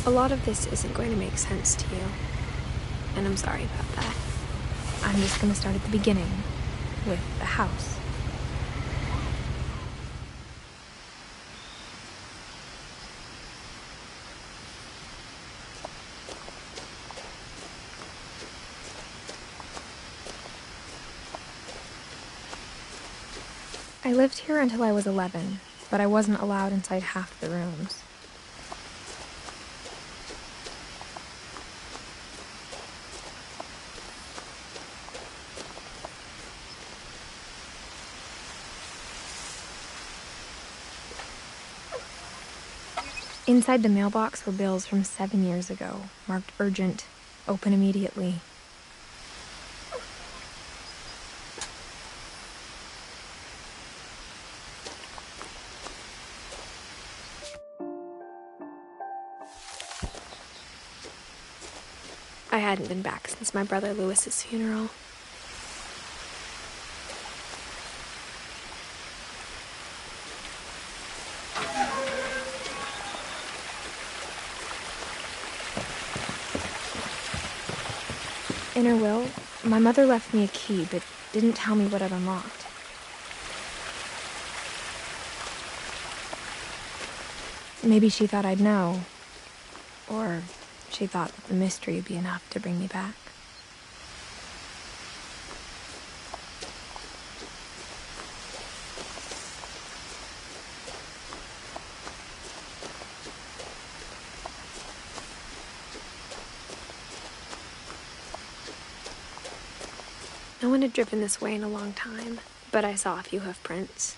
A lot of this isn't going to make sense to you, and I'm sorry about that. I'm just gonna start at the beginning, with the house. I lived here until I was 11, but I wasn't allowed inside half the rooms. Inside the mailbox were bills from 7 years ago, marked urgent, open immediately. I hadn't been back since my brother Lewis's funeral. In her will, my mother left me a key, but didn't tell me what it unlocked. Maybe she thought I'd know, or she thought that the mystery would be enough to bring me back. No one had driven this way in a long time, but I saw a few hoof prints.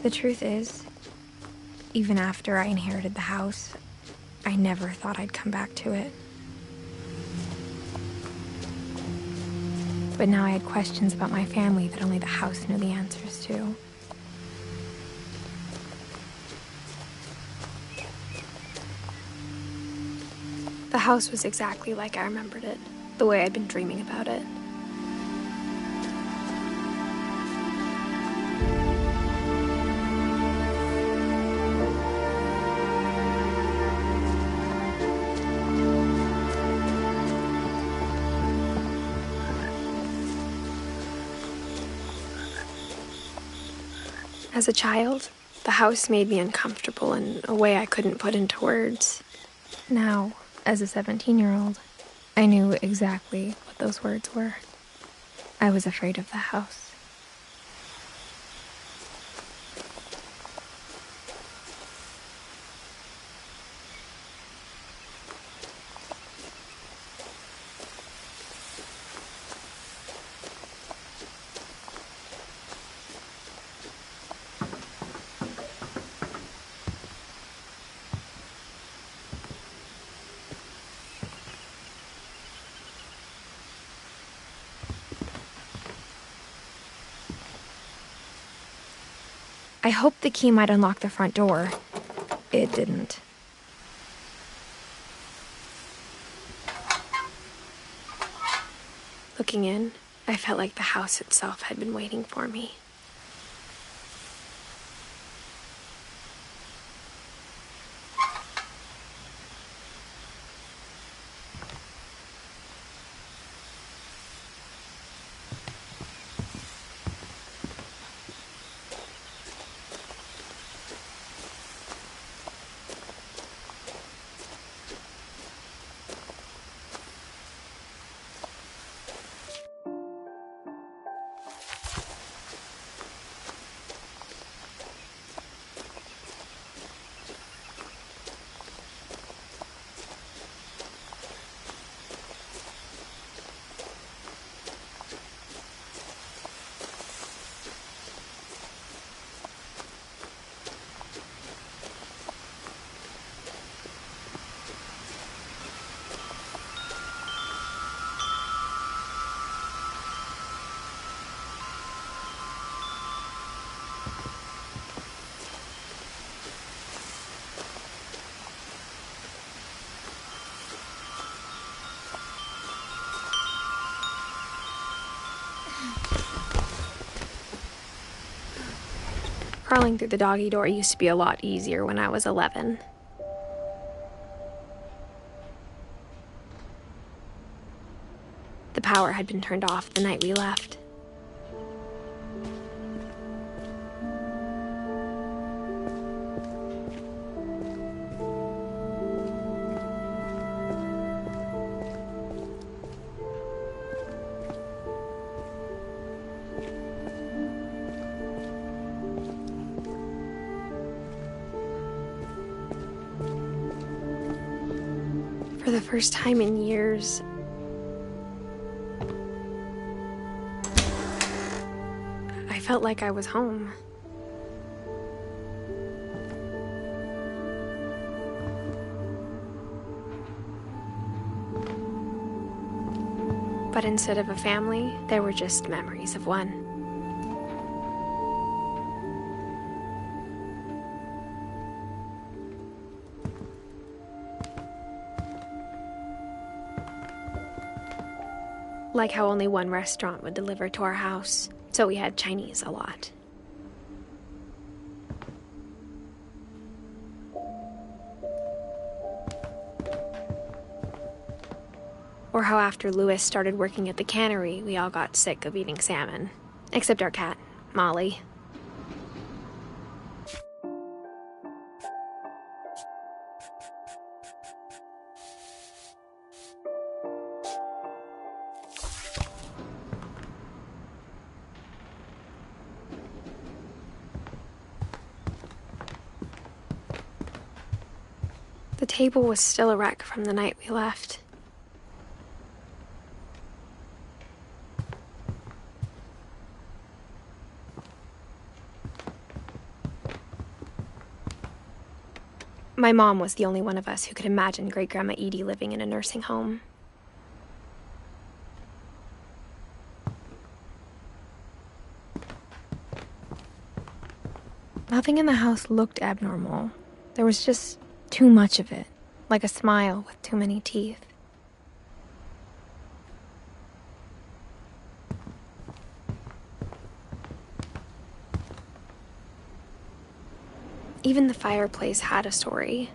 The truth is, even after I inherited the house, I never thought I'd come back to it. But now I had questions about my family that only the house knew the answers to. The house was exactly like I remembered it, the way I'd been dreaming about it. As a child, the house made me uncomfortable in a way I couldn't put into words. Now, as a 17-year-old, I knew exactly what those words were. I was afraid of the house. I hoped the key might unlock the front door. It didn't. Looking in, I felt like the house itself had been waiting for me. Crawling through the doggy door used to be a lot easier when I was 11. The power had been turned off the night we left. For the first time in years, I felt like I was home. But instead of a family, there were just memories of one. Like how only one restaurant would deliver to our house, so we had Chinese a lot. Or how after Louis started working at the cannery, we all got sick of eating salmon. Except our cat, Molly. The table was still a wreck from the night we left. My mom was the only one of us who could imagine Great-Grandma Edie living in a nursing home. Nothing in the house looked abnormal. There was just too much of it, like a smile with too many teeth. Even the fireplace had a story.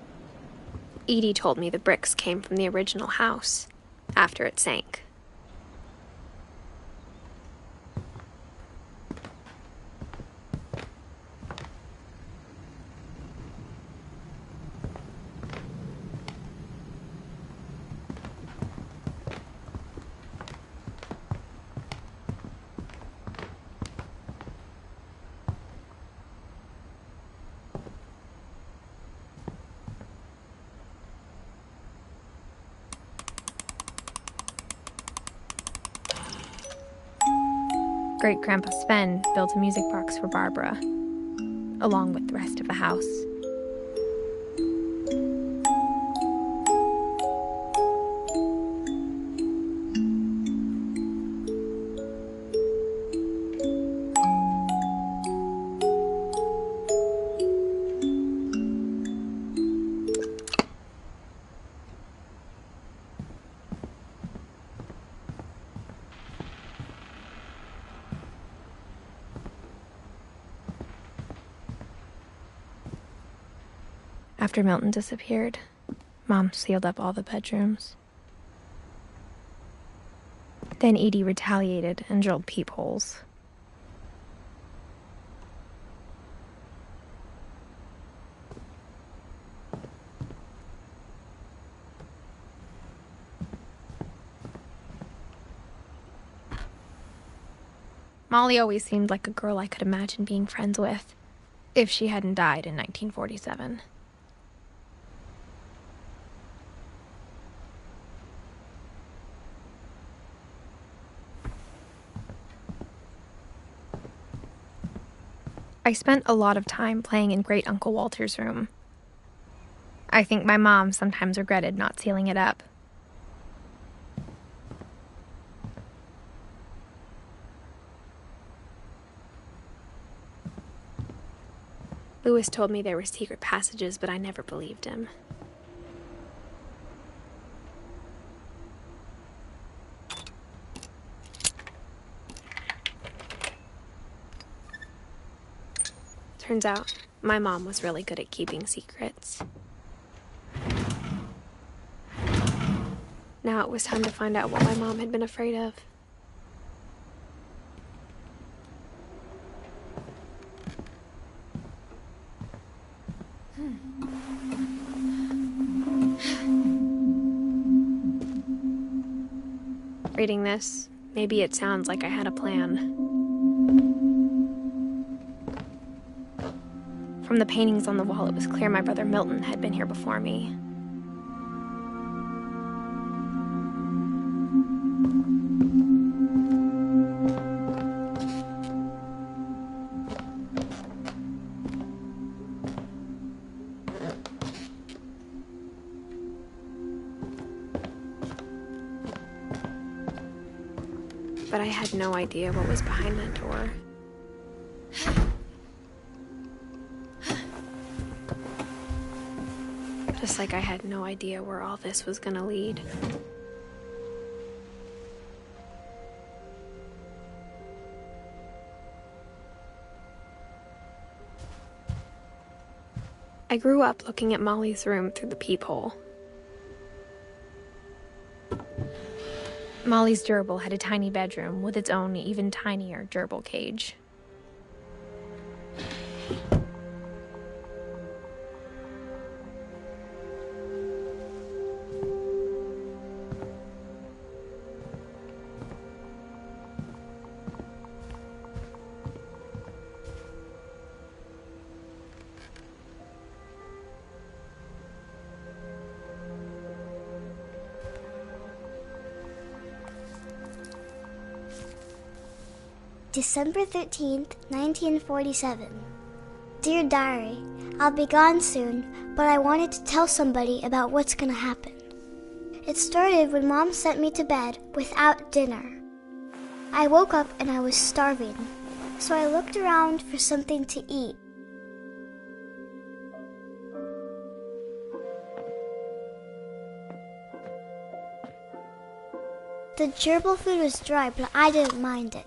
Edie told me the bricks came from the original house, after it sank. Great-Grandpa Sven built a music box for Barbara, along with the rest of the house. After Milton disappeared, Mom sealed up all the bedrooms. Then Edie retaliated and drilled peepholes. Molly always seemed like a girl I could imagine being friends with, if she hadn't died in 1947. I spent a lot of time playing in Great Uncle Walter's room. I think my mom sometimes regretted not sealing it up. Louis told me there were secret passages, but I never believed him. Turns out, my mom was really good at keeping secrets. Now it was time to find out what my mom had been afraid of. Reading this, maybe it sounds like I had a plan. From the paintings on the wall, it was clear my brother Milton had been here before me. But I had no idea what was behind that door. Just like I had no idea where all this was gonna lead. I grew up looking at Molly's room through the peephole. Molly's gerbil had a tiny bedroom with its own even tinier gerbil cage. December 13th, 1947. Dear Diary, I'll be gone soon, but I wanted to tell somebody about what's gonna happen. It started when Mom sent me to bed without dinner. I woke up and I was starving, so I looked around for something to eat. The gerbil food was dry, but I didn't mind it.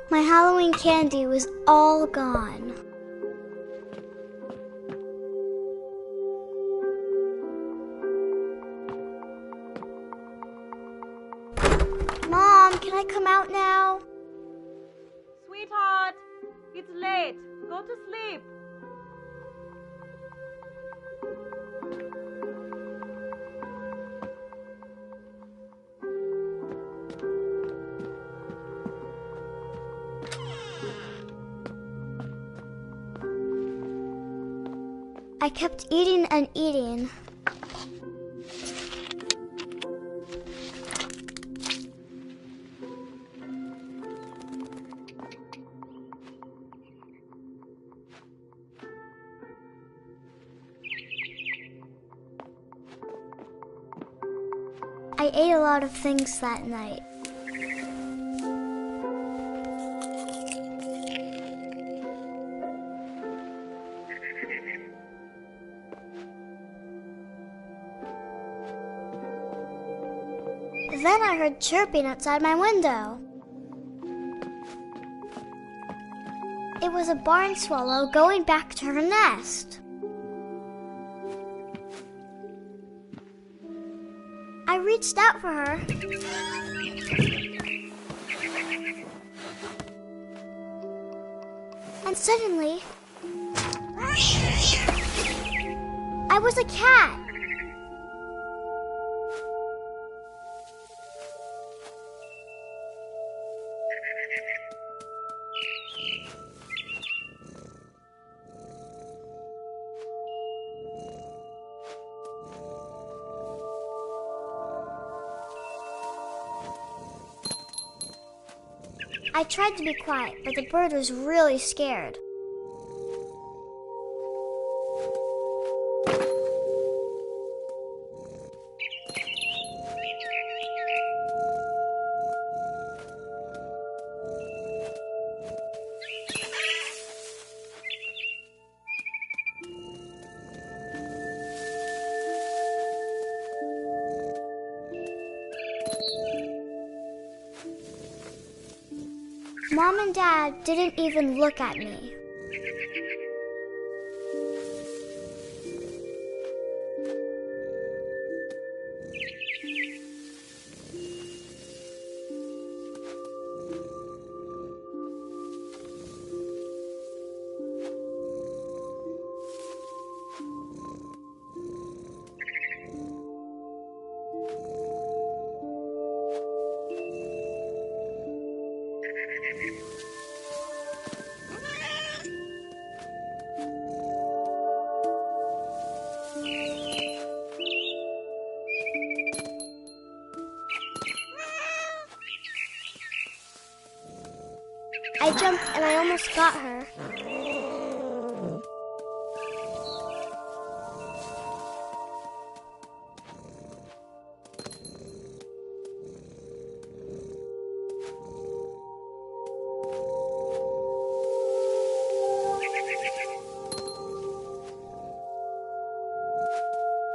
My Halloween candy was all gone. Mom, can I come out now? Sweetheart, it's late. Go to sleep. I kept eating and eating. I ate a lot of things that night. Then I heard chirping outside my window. It was a barn swallow going back to her nest. I reached out for her. And suddenly, I was a cat. I tried to be quiet, but the bird was really scared. Mom and Dad didn't even look at me. I jumped and I almost got her.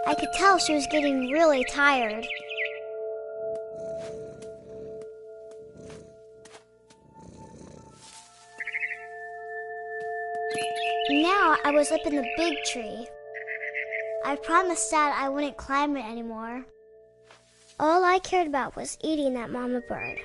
I could tell she was getting really tired. Now I was up in the big tree. I promised Dad I wouldn't climb it anymore. All I cared about was eating that mama bird.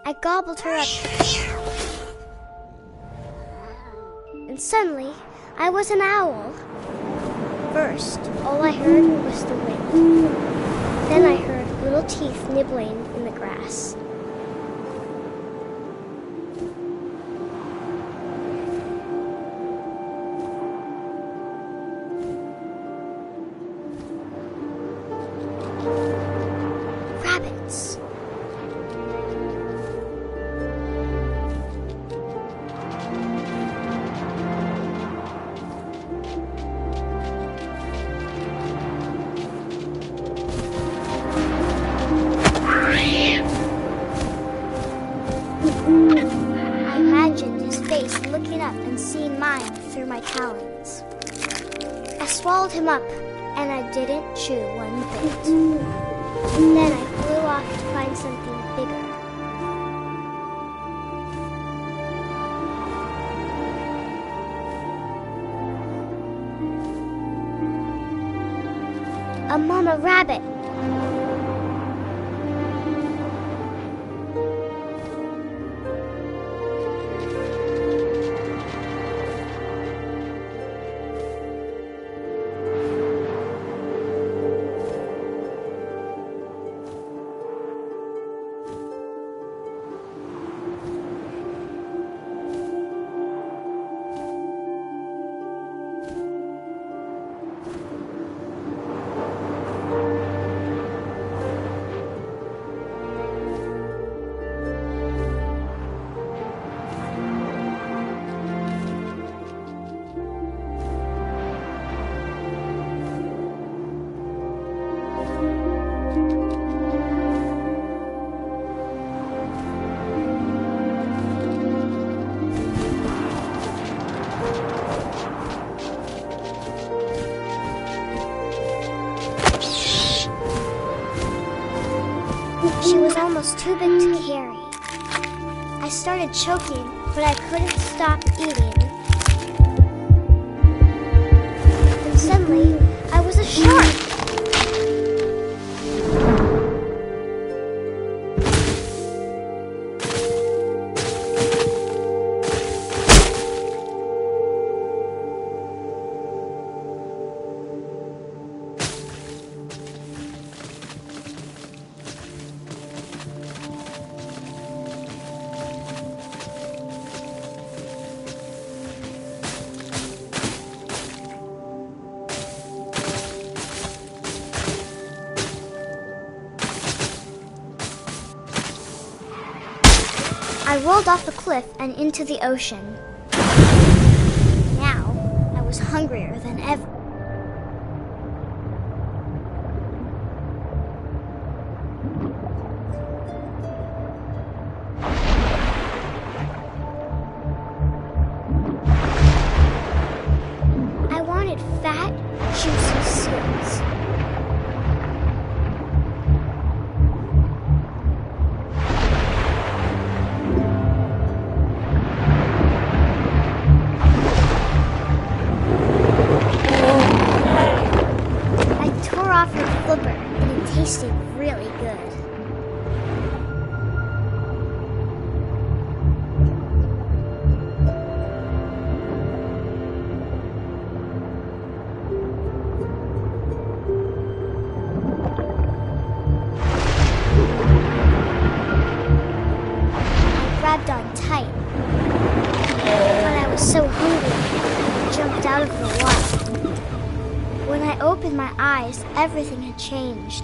I gobbled her up. And suddenly, I was an owl. First, all I heard was the wind. Then I heard little teeth nibbling in the grass. Rabbits. I imagined his face looking up and seeing mine through my talons. I swallowed him up, and I didn't chew one bit. Then I flew off to find something bigger. A mama rabbit. She was almost too big to carry. I started choking, but I couldn't stop eating. And suddenly, I was a shark! I rolled off the cliff and into the ocean. Now, I was hungrier than ever. flipper, and it tasted really good. Grabbed on tight, but I was so hungry I jumped out of the water. When I opened my eyes, everything had changed.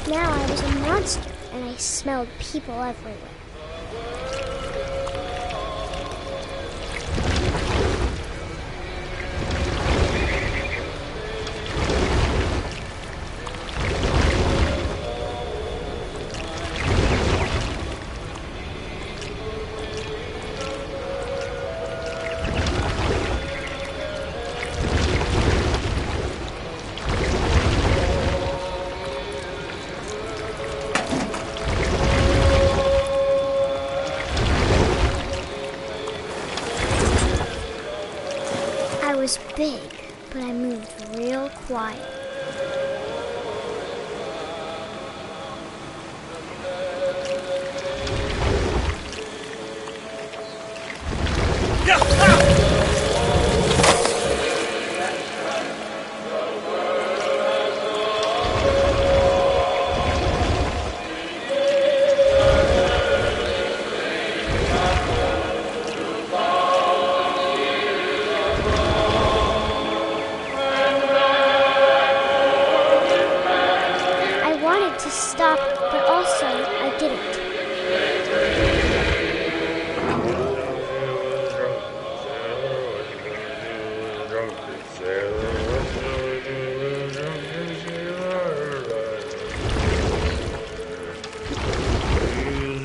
Now I was a monster, and I smelled people everywhere. I was big, but I moved real quiet. To stop, but also I didn't.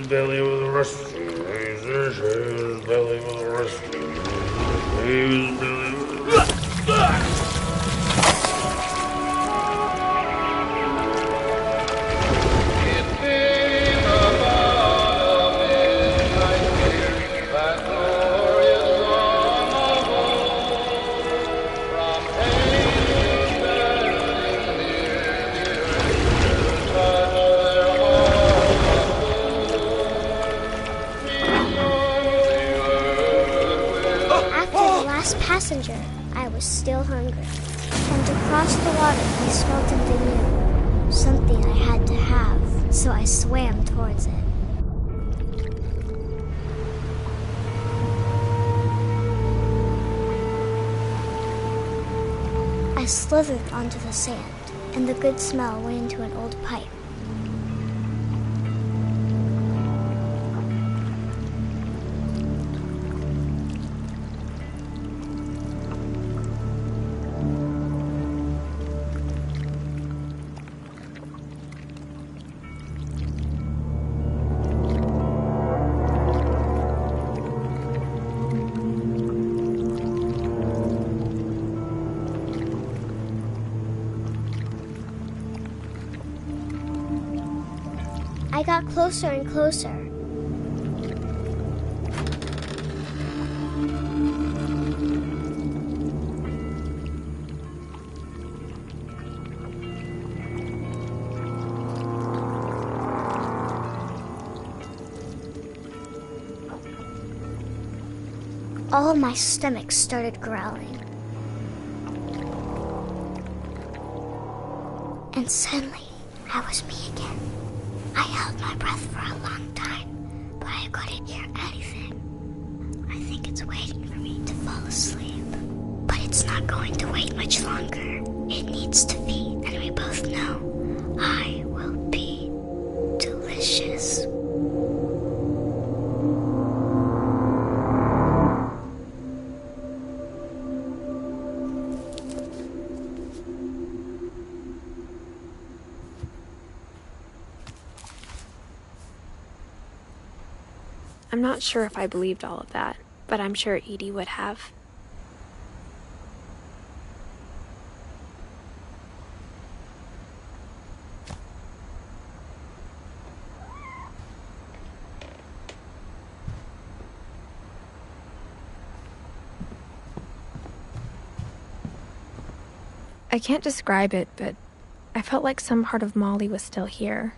Belly with a rusty, his belly with a rusty, his belly with a Passenger, I was still hungry, and across the water I smelled something new, something I had to have, so I swam towards it. I slithered onto the sand, and the good smell went into an old pipe. I got closer and closer. All my stomach started growling. And suddenly, I was me again. I held my breath for a long time, but I couldn't hear anything. I think it's waiting for me to fall asleep. But it's not going to wait much longer. It needs to feed, and we both know I will be delicious. I'm not sure if I believed all of that, but I'm sure Edie would have. I can't describe it, but I felt like some part of Molly was still here.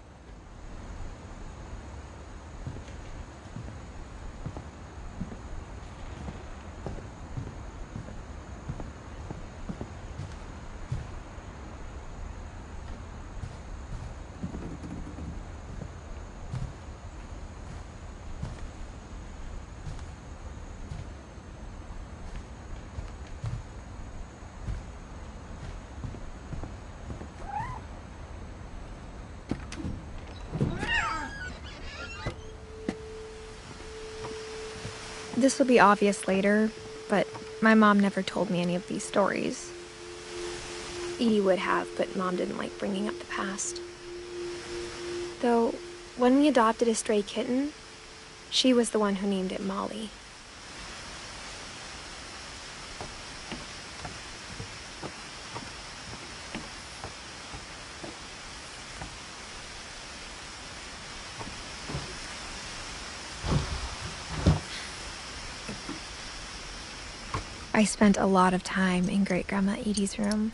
This will be obvious later, but my mom never told me any of these stories. Edie would have, but Mom didn't like bringing up the past. Though, when we adopted a stray kitten, she was the one who named it Molly. I spent a lot of time in Great-Grandma Edie's room.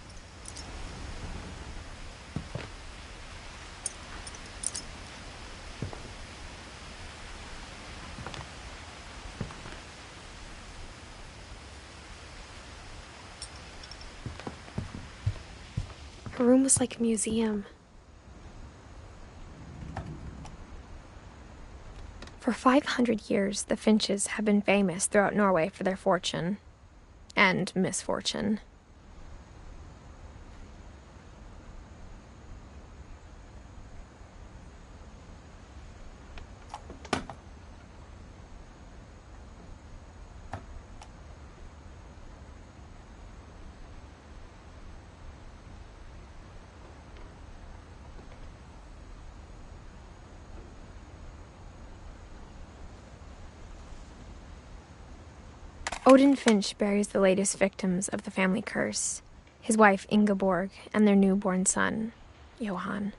Her room was like a museum. For 500 years, the Finches have been famous throughout Norway for their fortune. And misfortune. Odin Finch buries the latest victims of the family curse, his wife Ingeborg and their newborn son, Johan.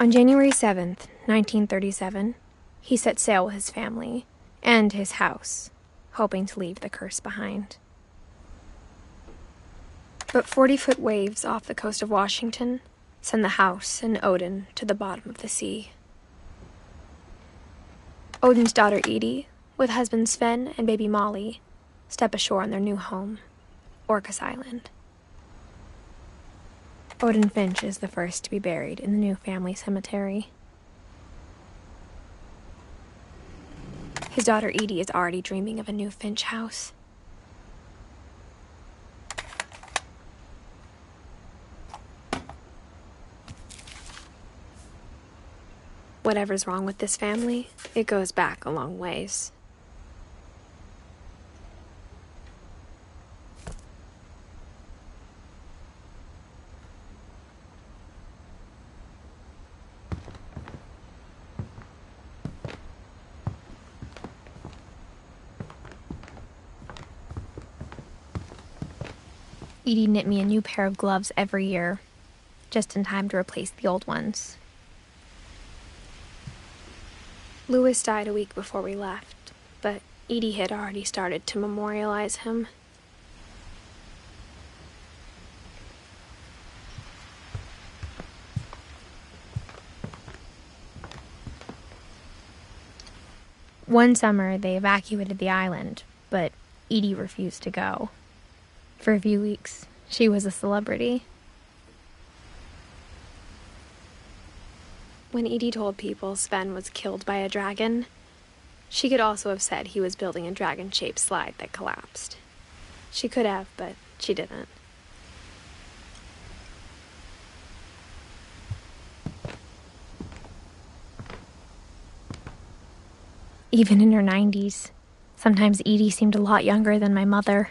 On January 7th, 1937, he set sail with his family and his house, hoping to leave the curse behind. But 40-foot waves off the coast of Washington send the house and Odin to the bottom of the sea. Odin's daughter Edie, with husband Sven and baby Molly, step ashore on their new home, Orcas Island. Odin Finch is the first to be buried in the new family cemetery. His daughter Edie is already dreaming of a new Finch house. Whatever's wrong with this family, it goes back a long ways. Edie knit me a new pair of gloves every year, just in time to replace the old ones. Louis died a week before we left, but Edie had already started to memorialize him. One summer, they evacuated the island, but Edie refused to go. For a few weeks, she was a celebrity. When Edie told people Sven was killed by a dragon, she could also have said he was building a dragon-shaped slide that collapsed. She could have, but she didn't. Even in her 90s, sometimes Edie seemed a lot younger than my mother.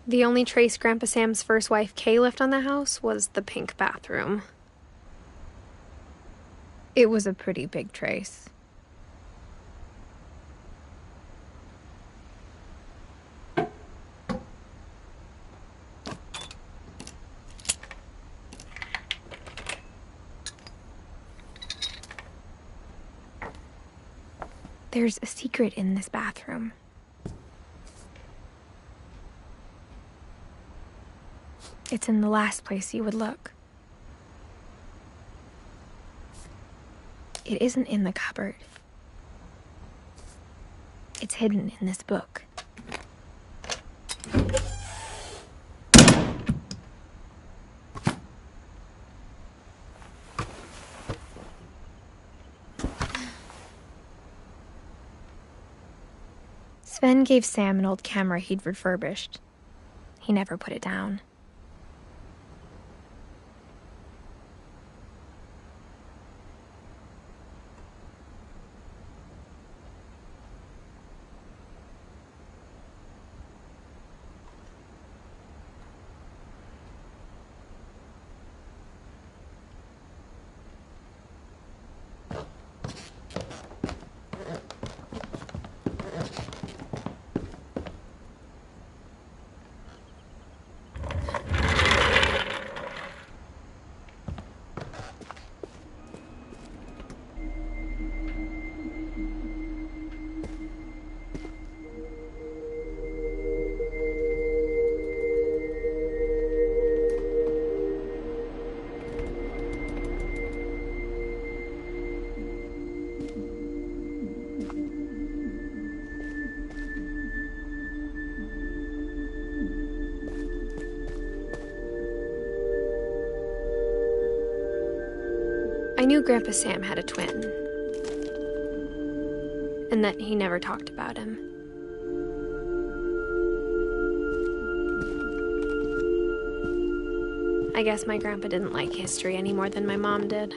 The only trace Grandpa Sam's first wife, Kay, left on the house was the pink bathroom. It was a pretty big trace. There's a secret in this bathroom. It's in the last place you would look. It isn't in the cupboard. It's hidden in this book. Sven gave Sam an old camera he'd refurbished. He never put it down. I knew Grandpa Sam had a twin, and that he never talked about him. I guess my grandpa didn't like history any more than my mom did.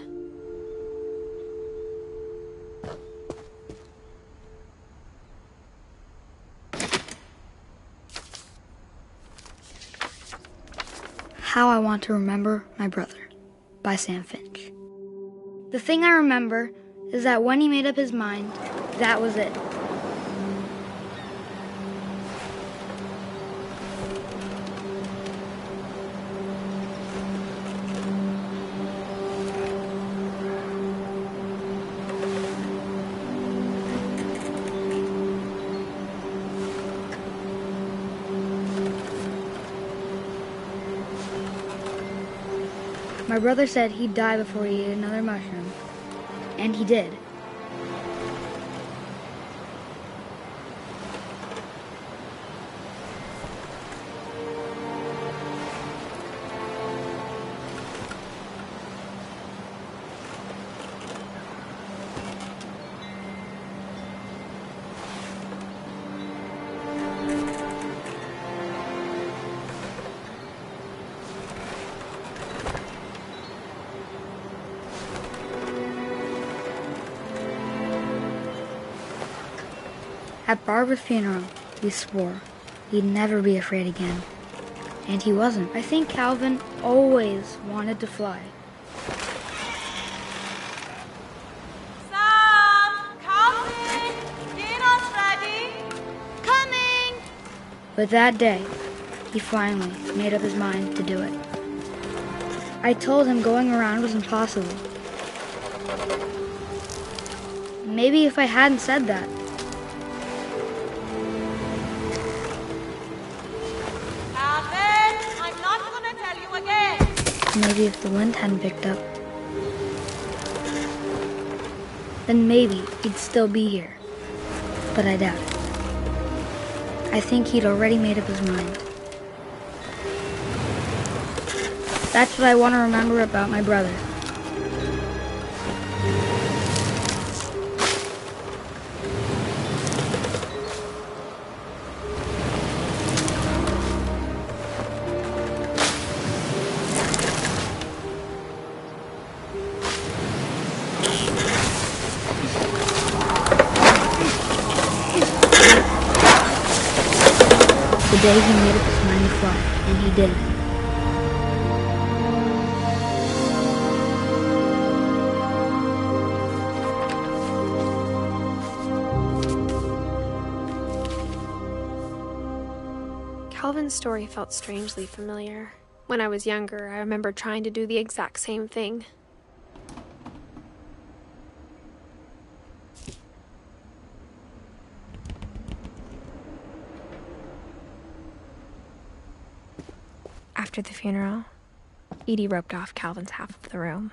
How I Want to Remember My Brother by Sam Finch. The thing I remember is that when he made up his mind, that was it. My brother said he'd die before he ate another mushroom, and he did. At Barbara's funeral, he swore he'd never be afraid again. And he wasn't. I think Calvin always wanted to fly. Sam, coming! Dinner's ready! Coming! But that day, he finally made up his mind to do it. I told him going around was impossible. Maybe if I hadn't said that, maybe if the wind hadn't picked up, then maybe he'd still be here. But I doubt it. I think he'd already made up his mind. That's what I want to remember about my brother. The The day he made up his mind to fly, and he did. Calvin's story felt strangely familiar. When I was younger, I remember trying to do the exact same thing. After the funeral, Edie roped off Calvin's half of the room.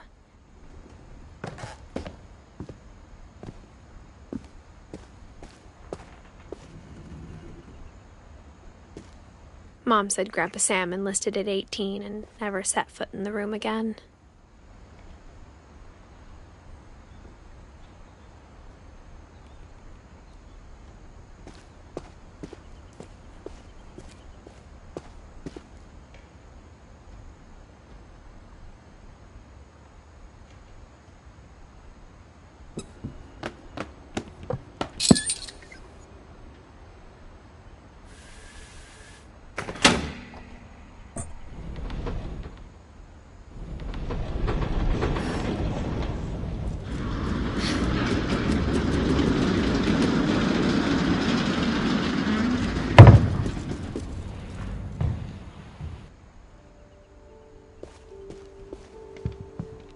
Mom said Grandpa Sam enlisted at 18 and never set foot in the room again.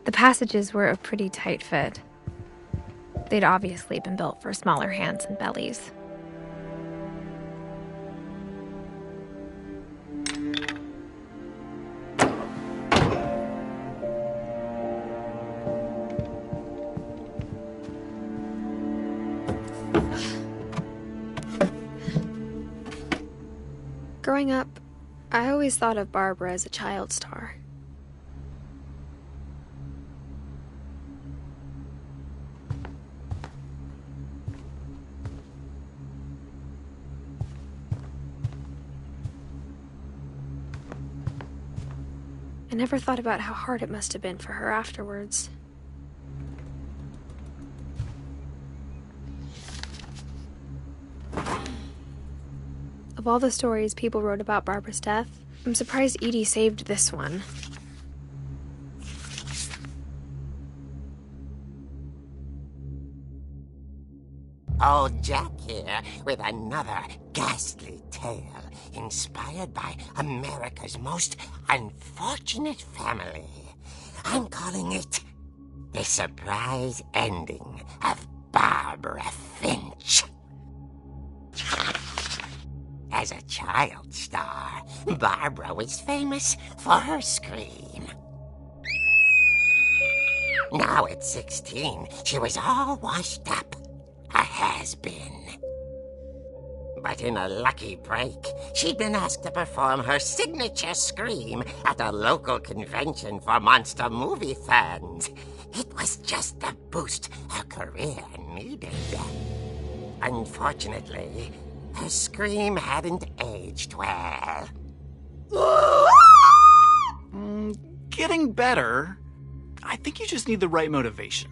The passages were a pretty tight fit. They'd obviously been built for smaller hands and bellies. Growing up, I always thought of Barbara as a child star. I never thought about how hard it must have been for her afterwards. Of all the stories people wrote about Barbara's death, I'm surprised Edie saved this one. Old Jack here with another ghastly tale inspired by America's most unfortunate family. I'm calling it The Surprise Ending of Barbara Finch. As a child star, Barbara was famous for her scream. Now at 16, she was all washed up. A has-been. But in a lucky break, she'd been asked to perform her signature scream at a local convention for monster movie fans. It was just the boost her career needed. Unfortunately, her scream hadn't aged well. Getting better. I think you just need the right motivation.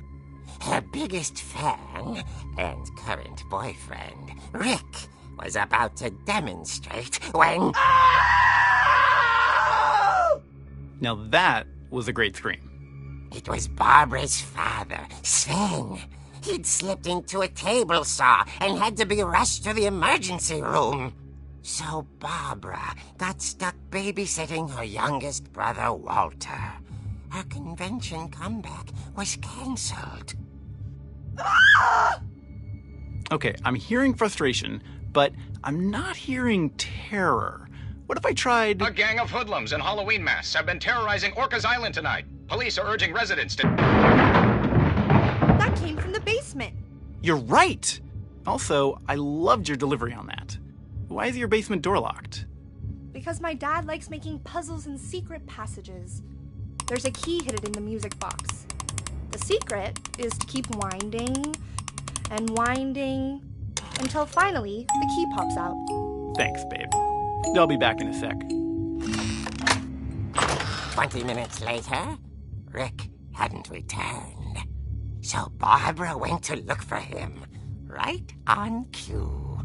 Her biggest fan and current boyfriend, Rick, was about to demonstrate when... Now that was a great scream. It was Barbara's father, Sven. He'd slipped into a table saw and had to be rushed to the emergency room. So Barbara got stuck babysitting her youngest brother, Walter. Her convention comeback was cancelled. Okay, I'm hearing frustration, but I'm not hearing terror. What if I tried... A gang of hoodlums in Halloween masks have been terrorizing Orcas Island tonight. Police are urging residents to... That came from the basement. You're right! Also, I loved your delivery on that. Why is your basement door locked? Because my dad likes making puzzles and secret passages. There's a key hidden in the music box. The secret is to keep winding and winding until finally the key pops out. Thanks, babe. I'll be back in a sec. 20 minutes later, Rick hadn't returned. So Barbara went to look for him, right on cue.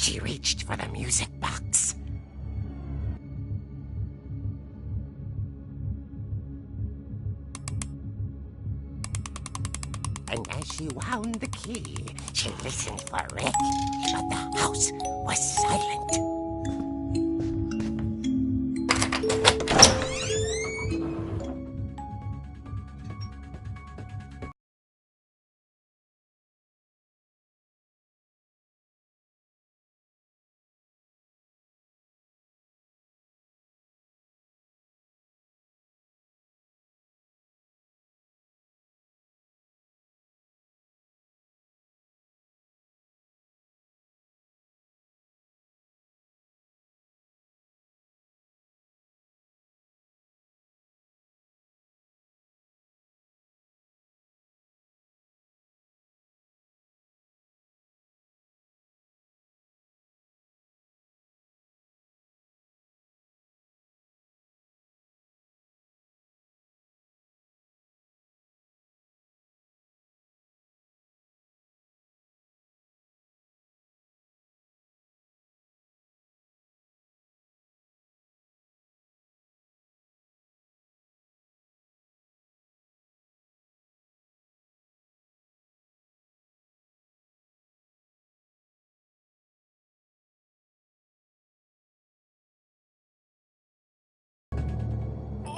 She reached for the music box. And as she wound the key, she listened for Rick, but the house was silent.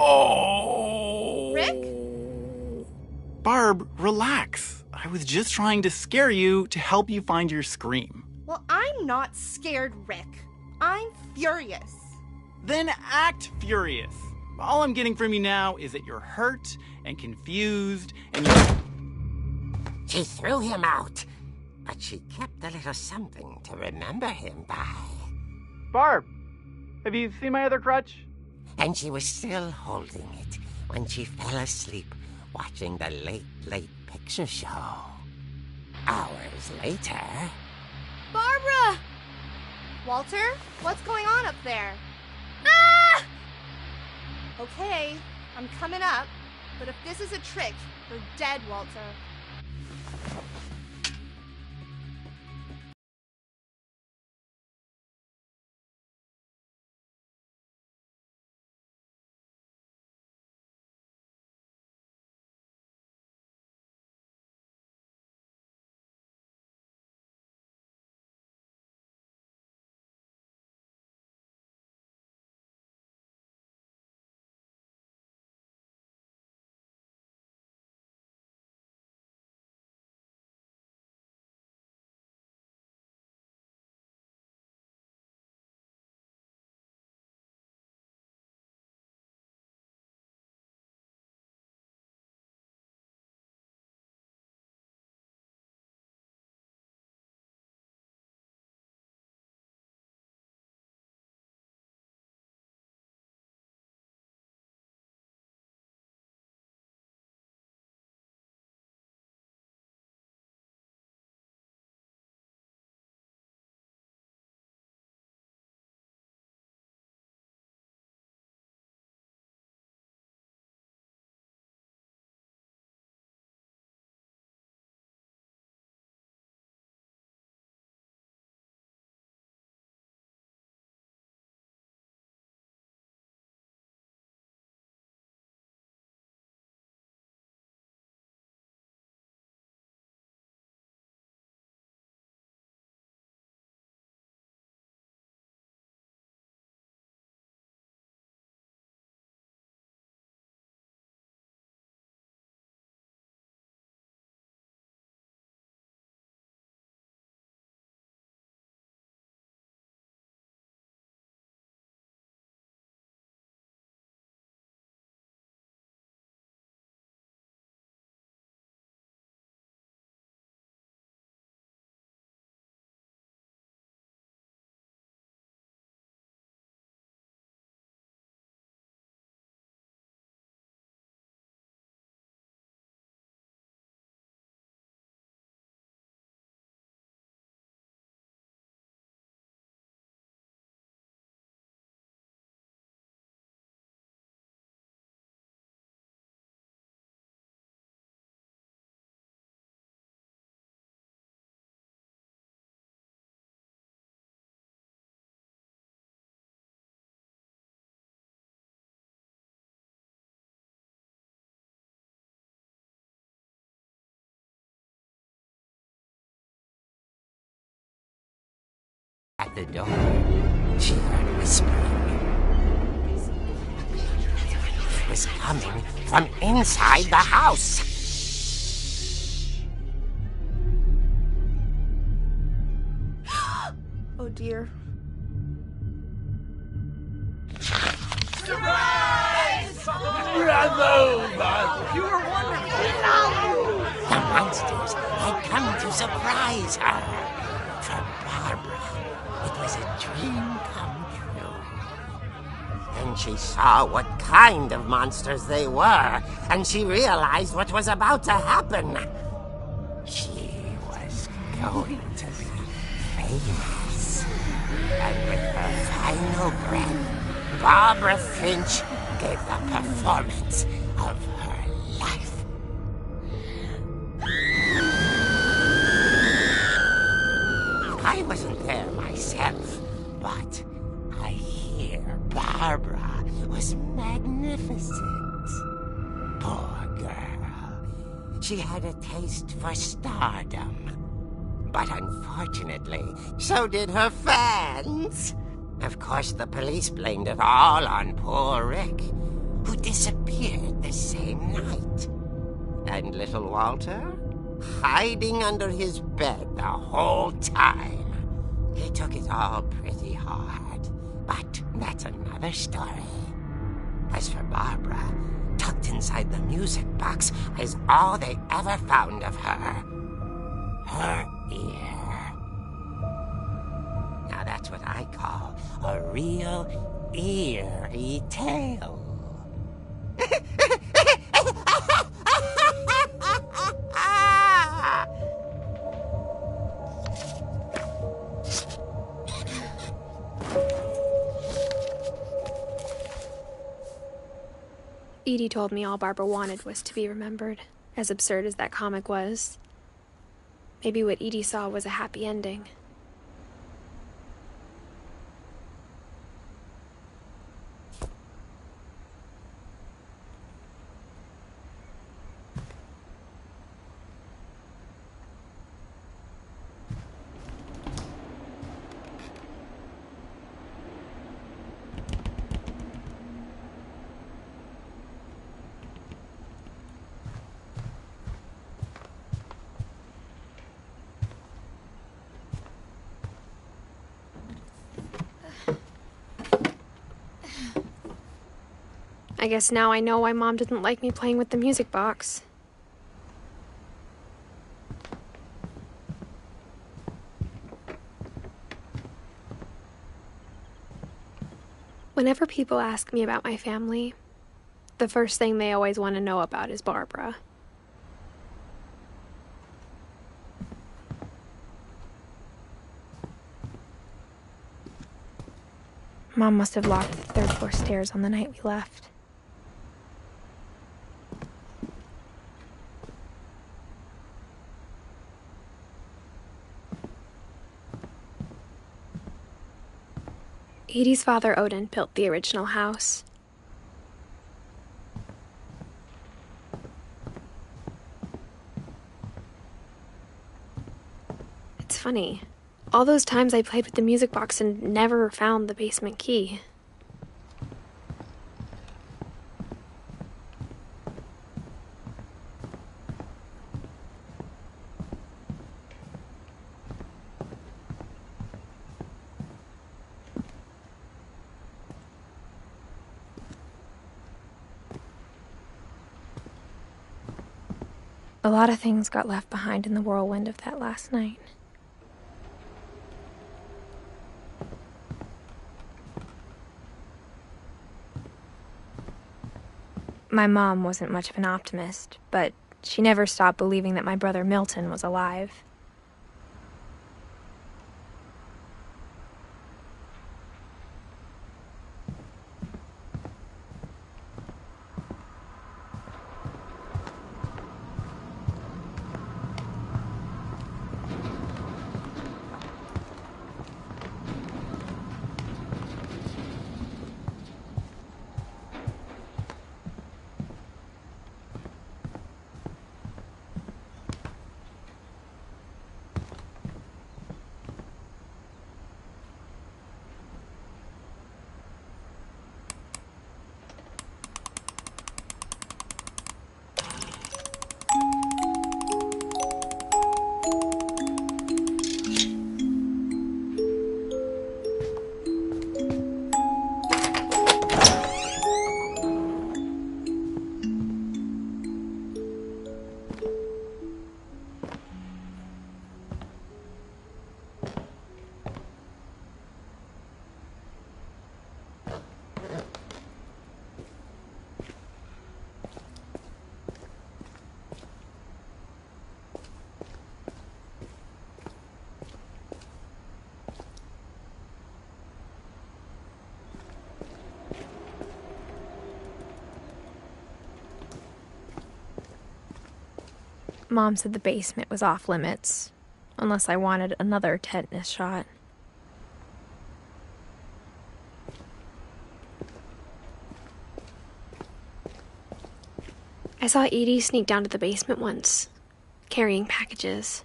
Oh! Rick? Barb, relax. I was just trying to scare you to help you find your scream. Well, I'm not scared, Rick. I'm furious. Then act furious. All I'm getting from you now is that you're hurt and confused and She threw him out, but she kept a little something to remember him by. Barb, have you seen my other crutch? And she was still holding it when she fell asleep watching the Late Picture Show. Hours later... Barbara! Walter, what's going on up there? Ah! Okay, I'm coming up, but if this is a trick, you're dead, Walter. the door, she heard whispering. It was coming from inside the house. Oh dear. Surprise! Bravo, Bob! You were wonderful. The monsters had come to surprise her. For Barbara, it was a dream come true. Then she saw what kind of monsters they were, and she realized what was about to happen. She was going to be famous. And with her final breath, Barbara Finch gave the performance of her life. I wasn't there myself, but I hear Barbara was magnificent. Poor girl. She had a taste for stardom. But unfortunately, so did her fans. Of course, the police blamed it all on poor Rick, who disappeared the same night. And little Walter? Hiding under his bed the whole time. He took it all pretty hard, but that's another story. As for Barbara, tucked inside the music box is all they ever found of her. Her ear. Now that's what I call a real eerie tale. Edie told me all Barbara wanted was to be remembered, as absurd as that comic was. Maybe what Edie saw was a happy ending. I guess now I know why Mom didn't like me playing with the music box. Whenever people ask me about my family, the first thing they always want to know about is Barbara. Mom must have locked the third floor stairs on the night we left. Edie's father, Odin, built the original house. It's funny. All those times I played with the music box and never found the basement key. A lot of things got left behind in the whirlwind of that last night. My mom wasn't much of an optimist, but she never stopped believing that my brother Milton was alive. Mom said the basement was off limits, unless I wanted another tetanus shot. I saw Edie sneak down to the basement once, carrying packages.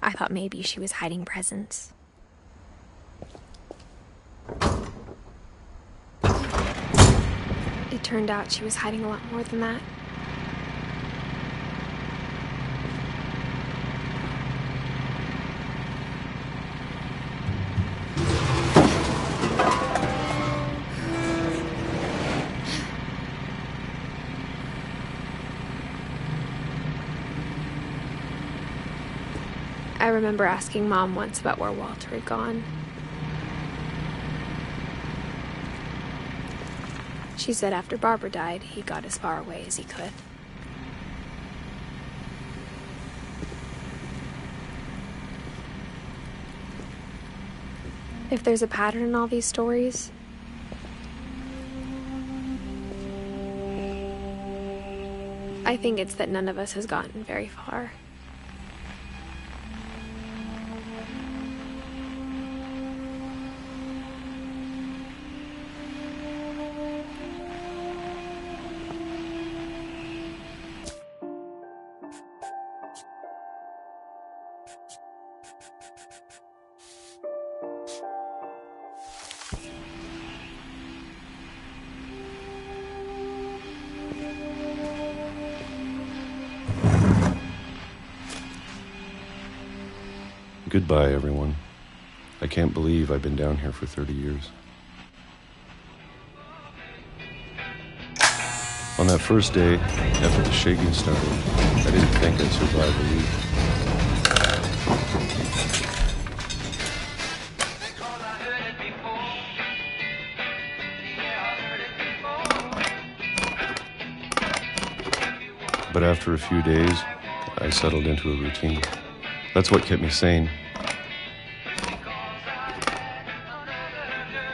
I thought maybe she was hiding presents. It turned out she was hiding a lot more than that. I remember asking Mom once about where Walter had gone. She said after Barbara died, he got as far away as he could. If there's a pattern in all these stories, I think it's that none of us has gotten very far. Goodbye, everyone. I can't believe I've been down here for 30 years. On that first day, after the shaking started, I didn't think I'd survive a week. But after a few days, I settled into a routine. That's what kept me sane.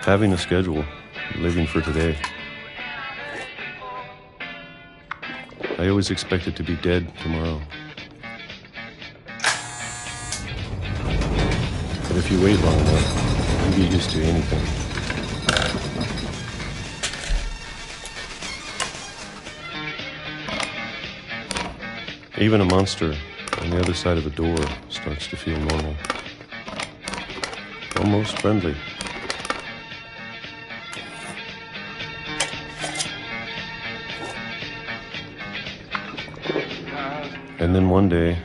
Having a schedule, living for today. I always expected to be dead tomorrow. But if you wait long enough, you get used to anything. Even a monster on the other side of a door starts to feel normal. Almost friendly. And then one day,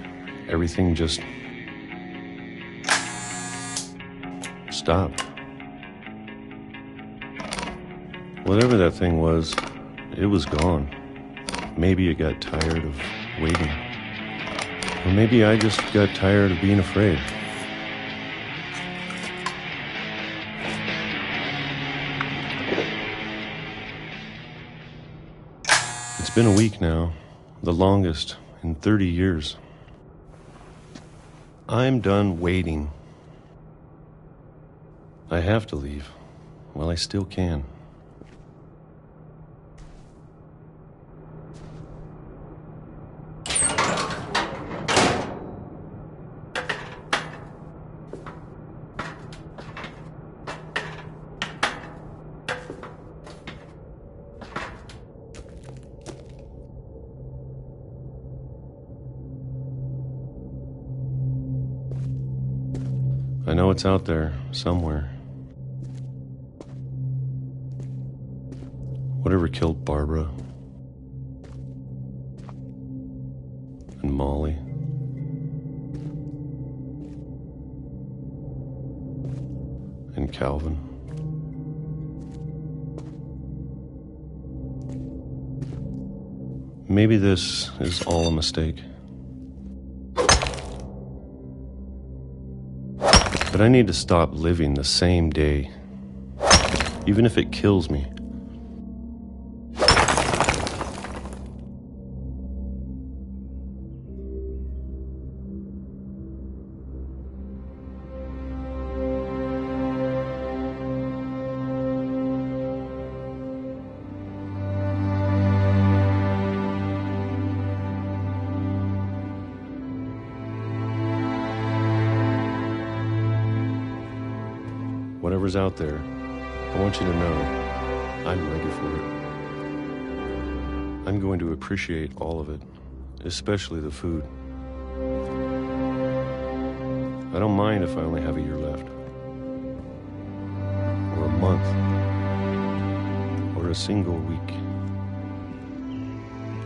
everything just stopped. Whatever that thing was, it was gone. Maybe it got tired of waiting. Or maybe I just got tired of being afraid. It's been a week now, the longest in 30 years. I'm done waiting. I have to leave while I still can. I know it's out there, somewhere. Whatever killed Barbara and Molly and Calvin. Maybe this is all a mistake. But I need to stop living the same day, even if it kills me. Whatever's out there, I want you to know I'm ready for it. I'm going to appreciate all of it, especially the food. I don't mind if I only have a year left, or a month, or a single week.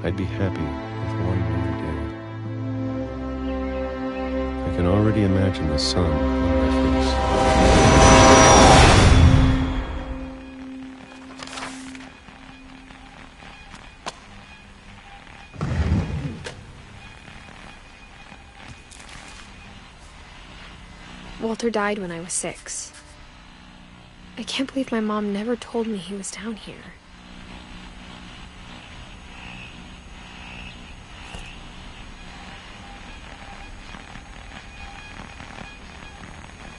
I'd be happy with one more day. I can already imagine the sun on my face. Walter died when I was 6. I can't believe my mom never told me he was down here.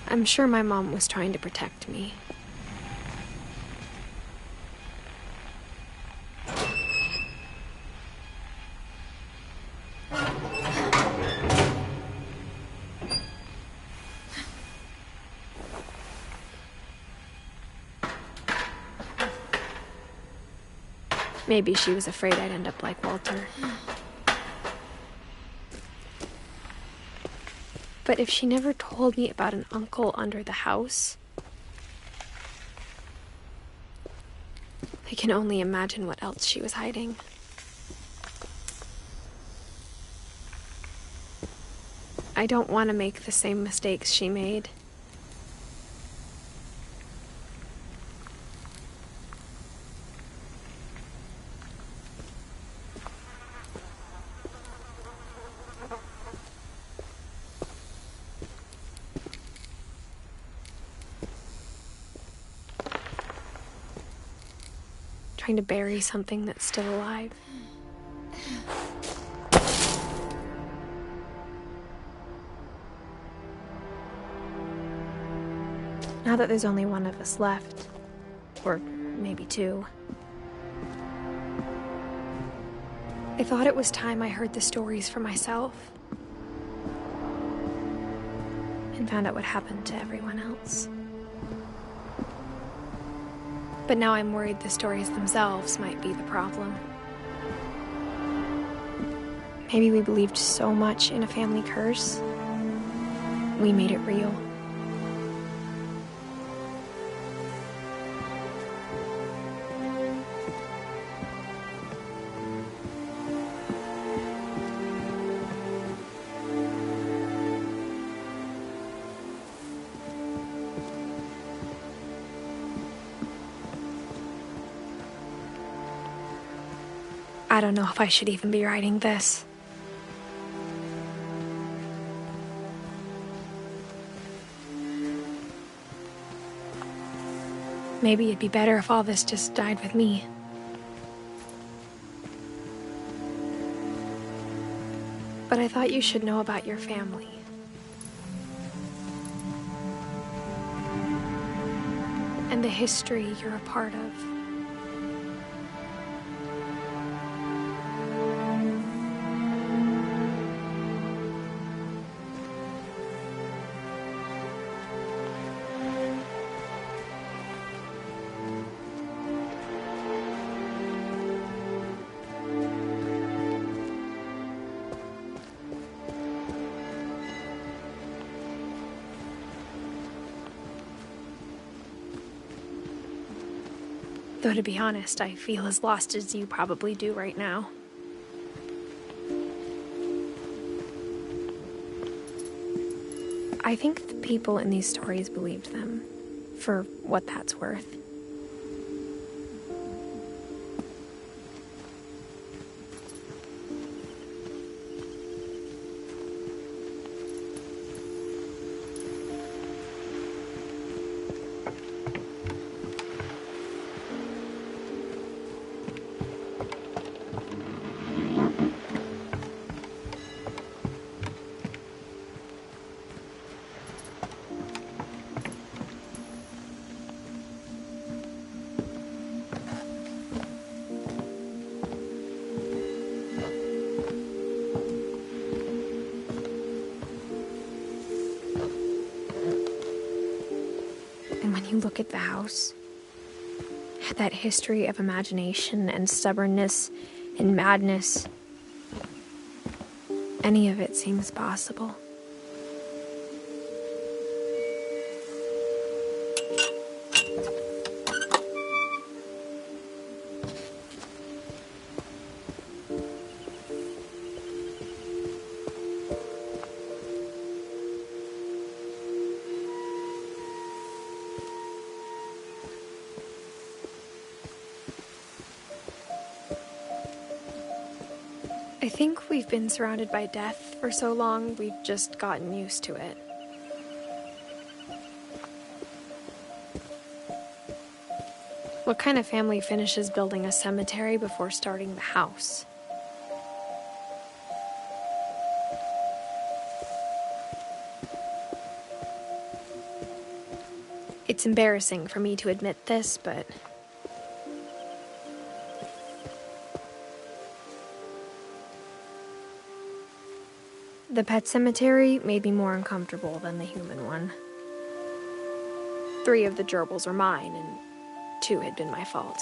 I'm sure my mom was trying to protect me. Maybe she was afraid I'd end up like Walter. But if she never told me about an uncle under the house, I can only imagine what else she was hiding. I don't want to make the same mistakes she made. Trying to bury something that's still alive. Now that there's only one of us left, or maybe 2, I thought it was time I heard the stories for myself and found out what happened to everyone else. But now I'm worried the stories themselves might be the problem. Maybe we believed so much in a family curse, we made it real. I don't know if I should even be writing this. Maybe it'd be better if all this just died with me. But I thought you should know about your family. And the history you're a part of. Though to be honest, I feel as lost as you probably do right now. I think the people in these stories believed them, for what that's worth. And when you look at the house, that history of imagination and stubbornness and madness, any of it seems possible. I think we've been surrounded by death for so long, we've just gotten used to it. What kind of family finishes building a cemetery before starting the house? It's embarrassing for me to admit this, but the pet cemetery made me more uncomfortable than the human one. 3 of the gerbils are mine, and 2 had been my fault.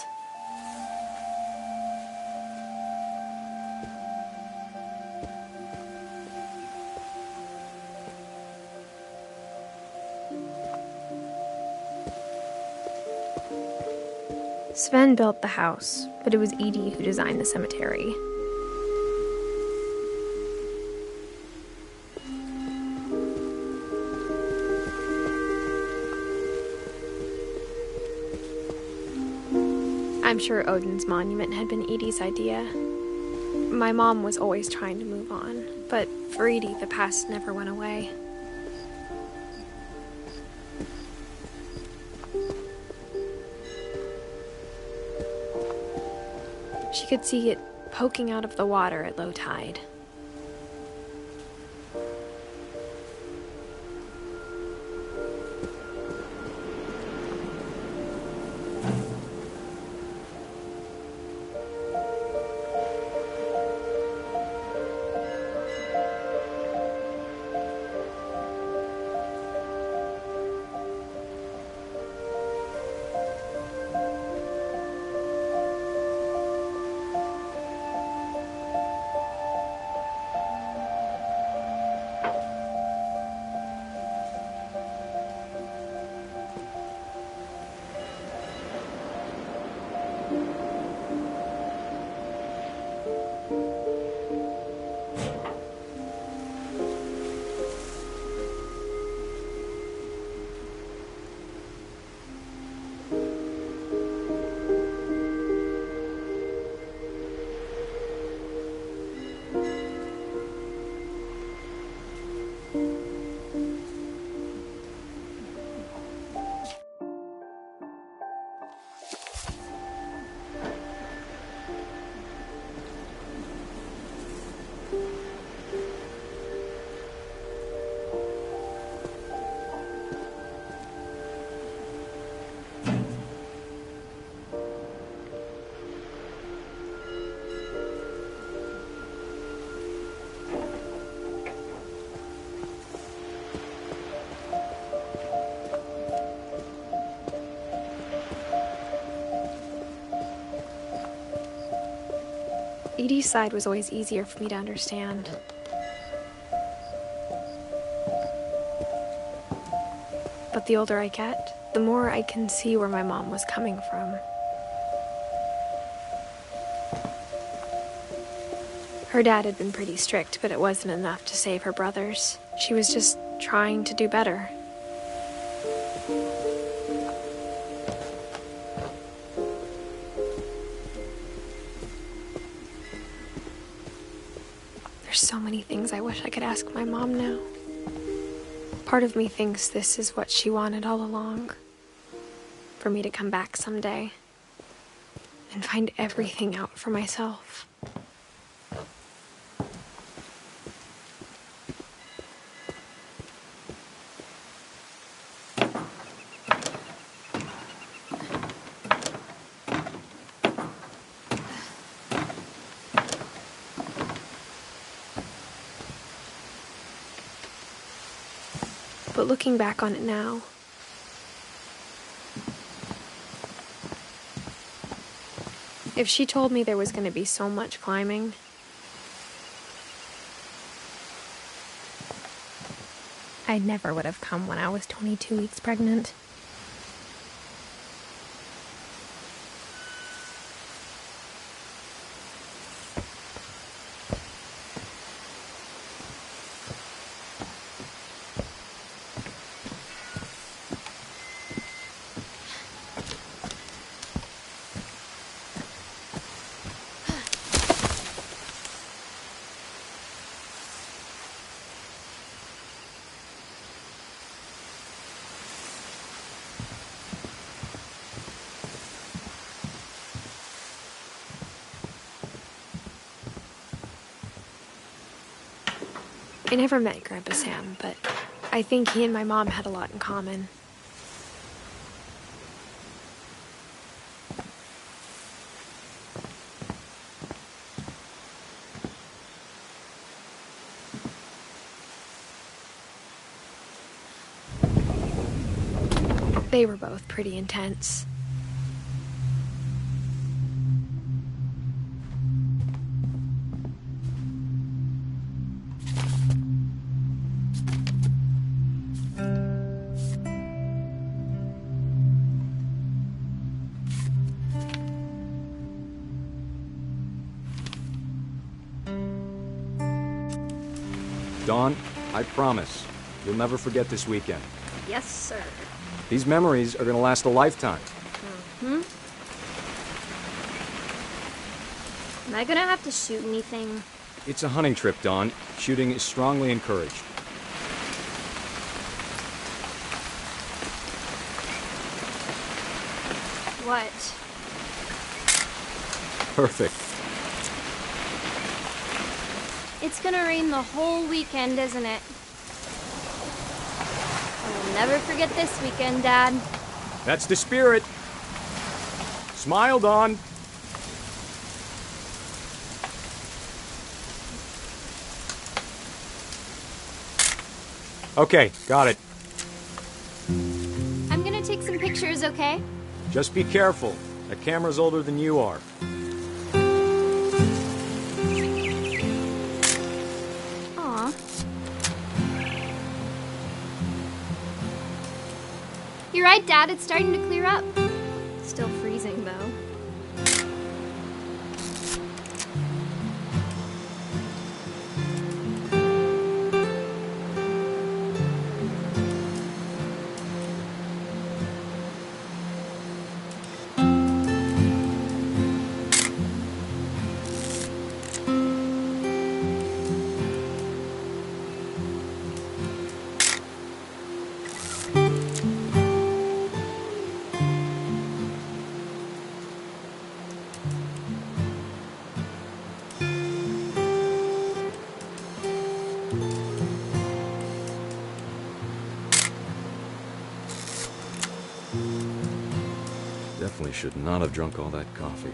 Sven built the house, but it was Edie who designed the cemetery. I'm sure Odin's monument had been Edie's idea. My mom was always trying to move on, but for Edie, the past never went away. She could see it poking out of the water at low tide. Edie's side was always easier for me to understand. But the older I get, the more I can see where my mom was coming from. Her dad had been pretty strict, but it wasn't enough to save her brothers. She was just trying to do better. There's so many things I wish I could ask my mom now. Part of me thinks this is what she wanted all along. For me to come back someday and find everything out for myself. But looking back on it now, If she told me there was going to be so much climbing, I never would have come when I was 22 weeks pregnant. I never met Grandpa Sam, but I think he and my mom had a lot in common. They were both pretty intense. Dawn, I promise, you'll never forget this weekend. Yes, sir. These memories are gonna last a lifetime. Mm-hmm. Am I gonna have to shoot anything? It's a hunting trip, Dawn. Shooting is strongly encouraged. What? Perfect. It's gonna rain the whole weekend, isn't it? I will never forget this weekend, Dad. That's the spirit. Smile, Dawn. Okay, got it. I'm gonna take some pictures, okay? Just be careful. That camera's older than you are. Aw. You're right, Dad. It's starting to clear up. Still freezing, though. Definitely should not have drunk all that coffee.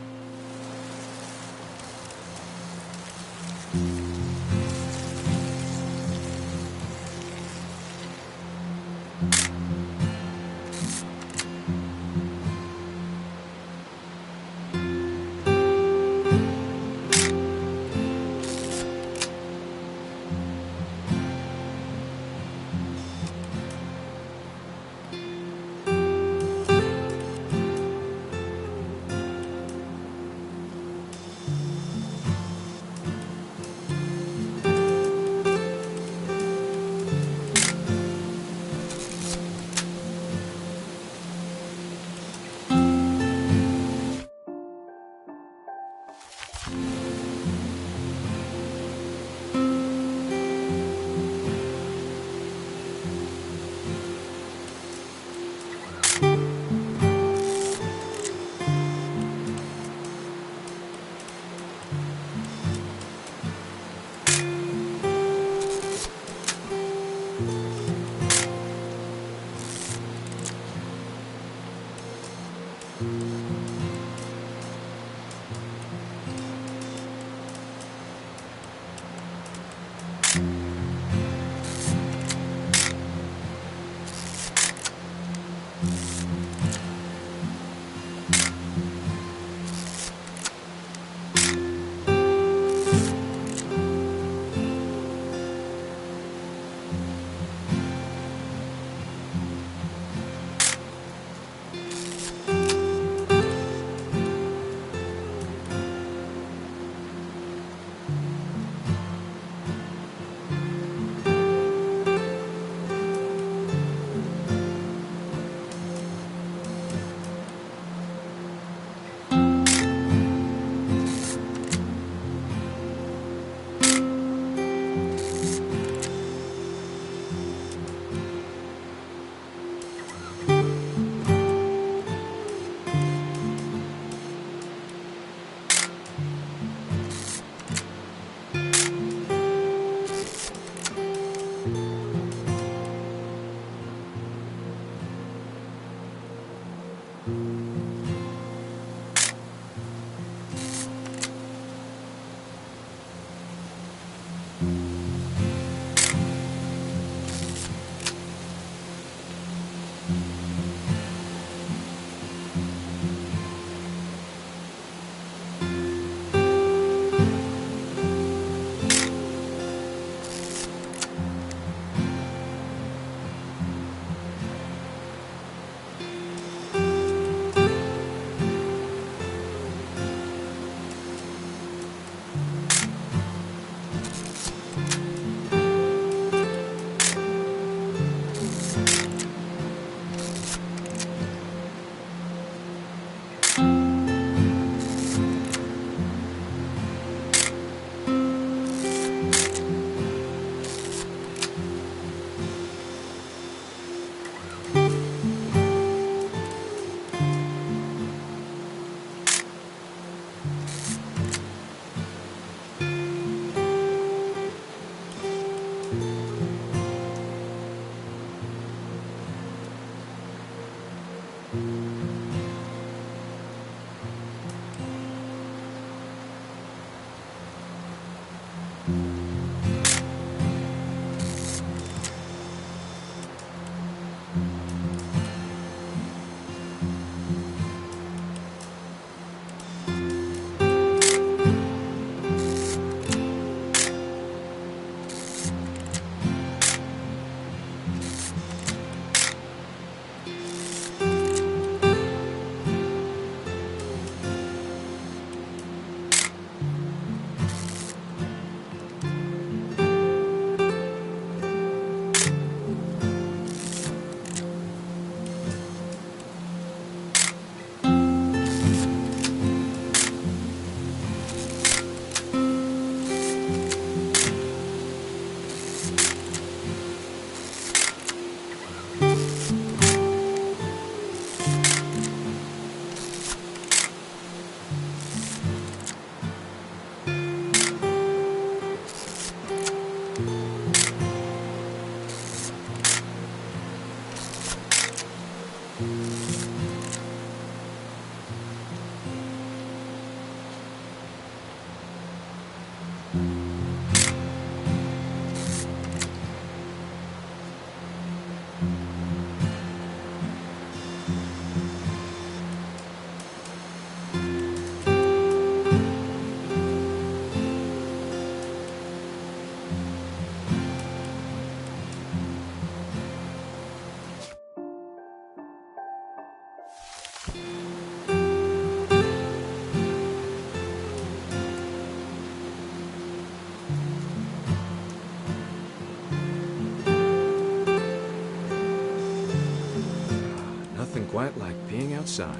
Quite like being outside.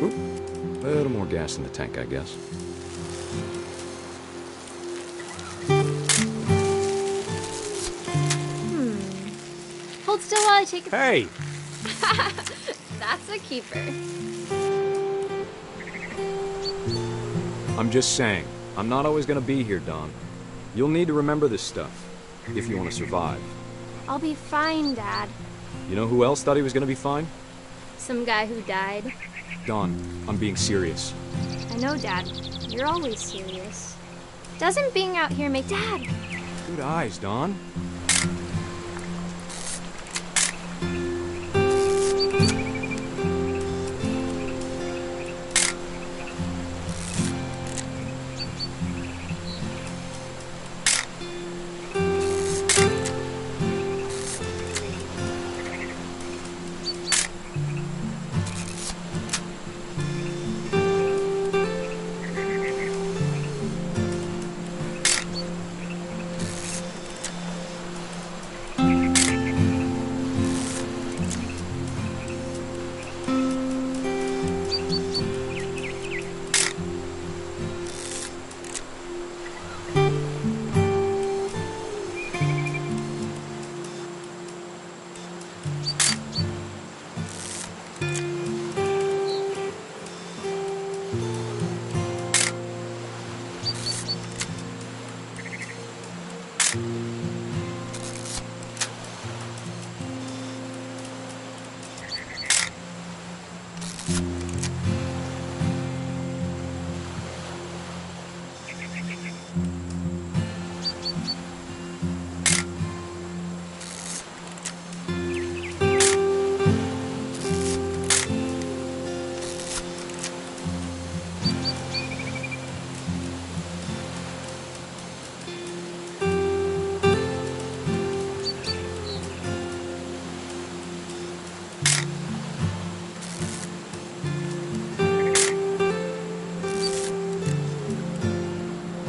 Oop, a little more gas in the tank, I guess. Hold still while I take a... Hey! That's a keeper. I'm just saying, I'm not always gonna be here, Don. You'll need to remember this stuff, if you want to survive. I'll be fine, Dad. You know who else thought he was gonna be fine? Some guy who died. Don, I'm being serious. I know, Dad. You're always serious. Doesn't being out here make... Dad! Good eyes, Don.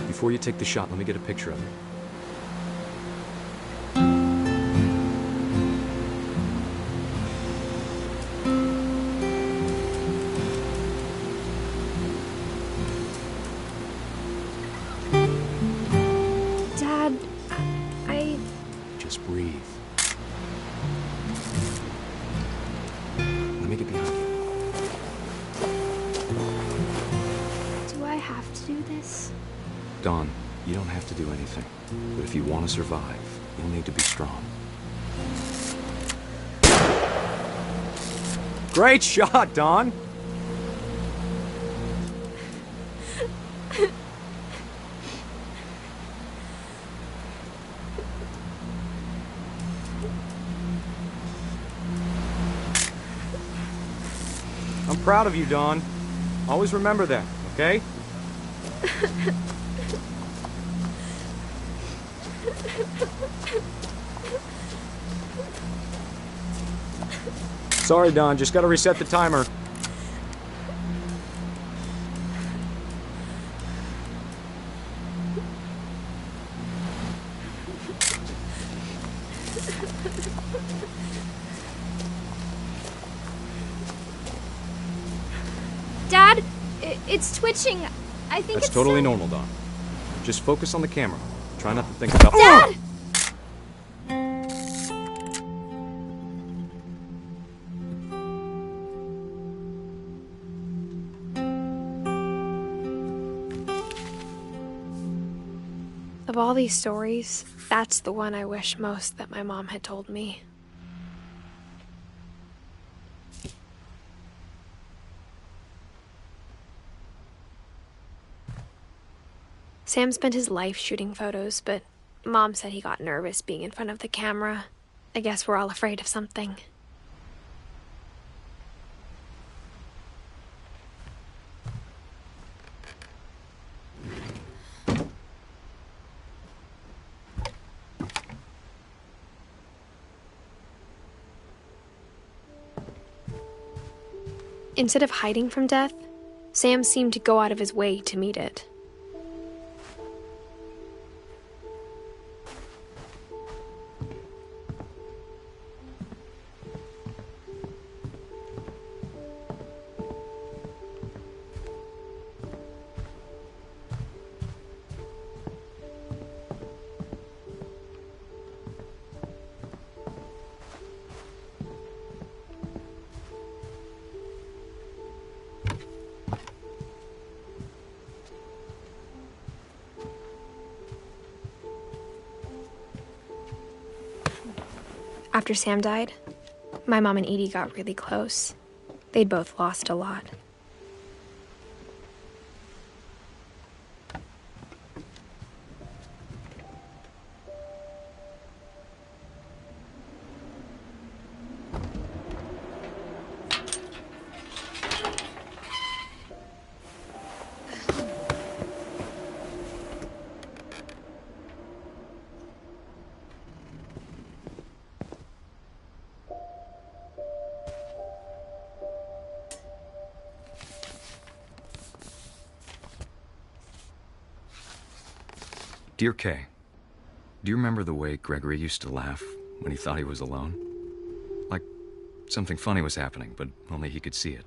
Before you take the shot, let me get a picture of it. Dad, I... Just breathe. Let me get behind you. Do I have to do this? Dawn, you don't have to do anything. But if you want to survive, you'll need to be strong. Great shot, Dawn! I'm proud of you, Dawn. Always remember that, okay? Sorry, Don. Just gotta reset the timer. Dad, it's twitching. I think That's it's totally normal, Don. Just focus on the camera. Try not to think about... Dad! Of all these stories, that's the one I wish most that my mom had told me. Sam spent his life shooting photos, but Mom said he got nervous being in front of the camera. I guess we're all afraid of something. Instead of hiding from death, Sam seemed to go out of his way to meet it. After Sam died, my mom and Edie got really close. They'd both lost a lot. Dear Kay, do you remember the way Gregory used to laugh when he thought he was alone? Like something funny was happening, but only he could see it.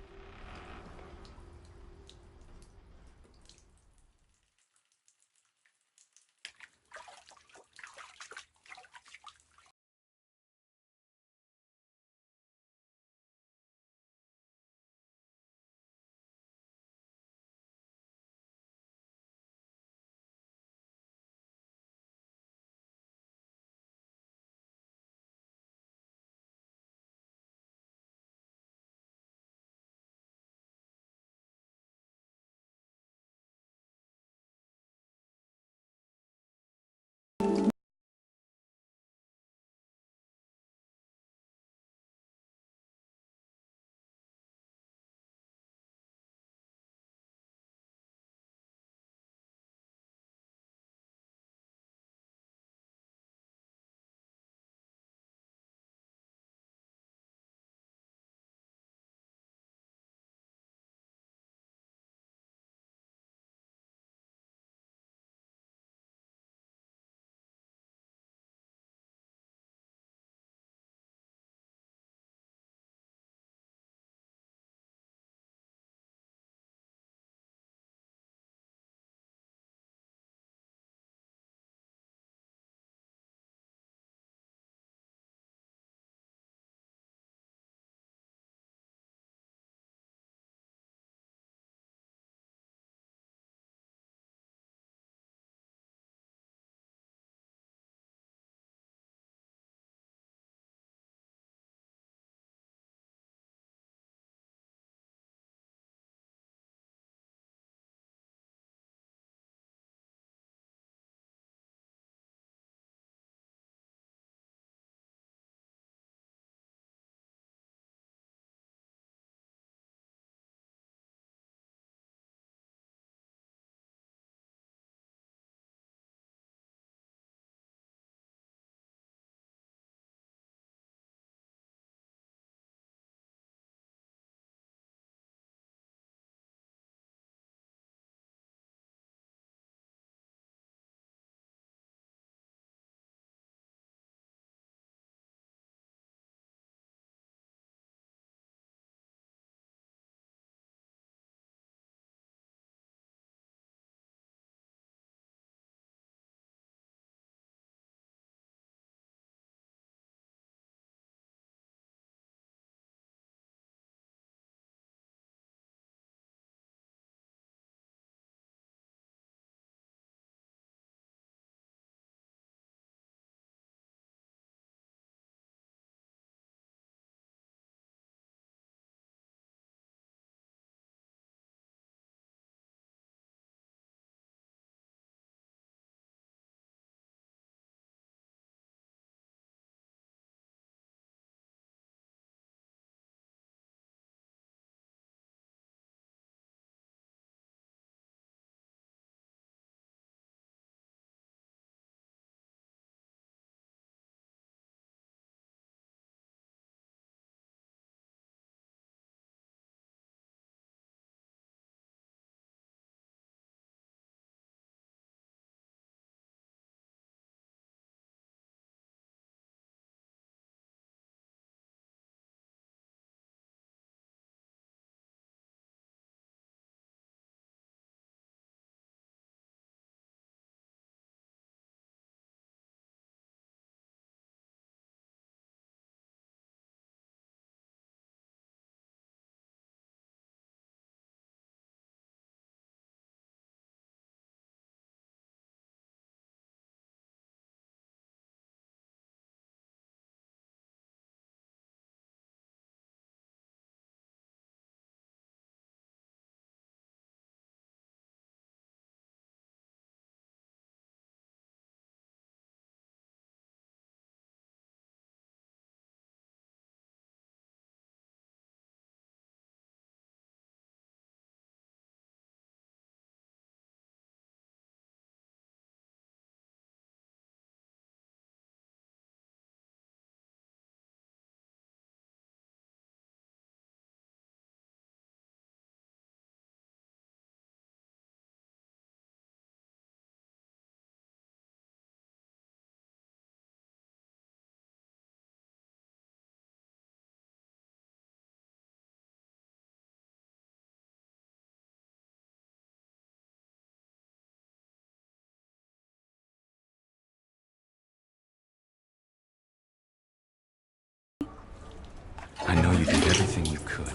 I know you did everything you could.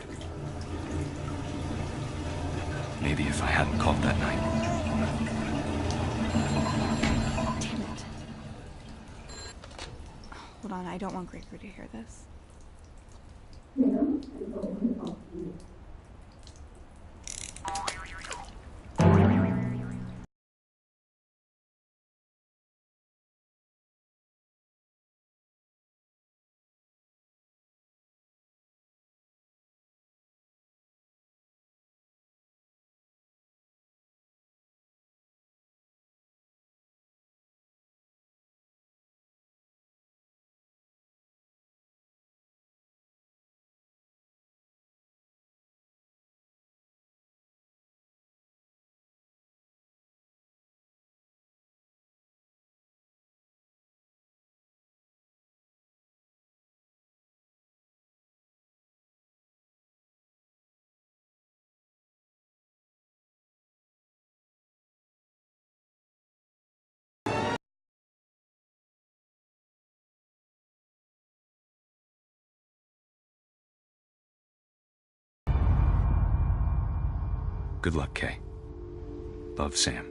Maybe if I hadn't called that night. Damn it. Hold on, I don't want Gregory to hear this. Good luck, Kay. Love, Sam.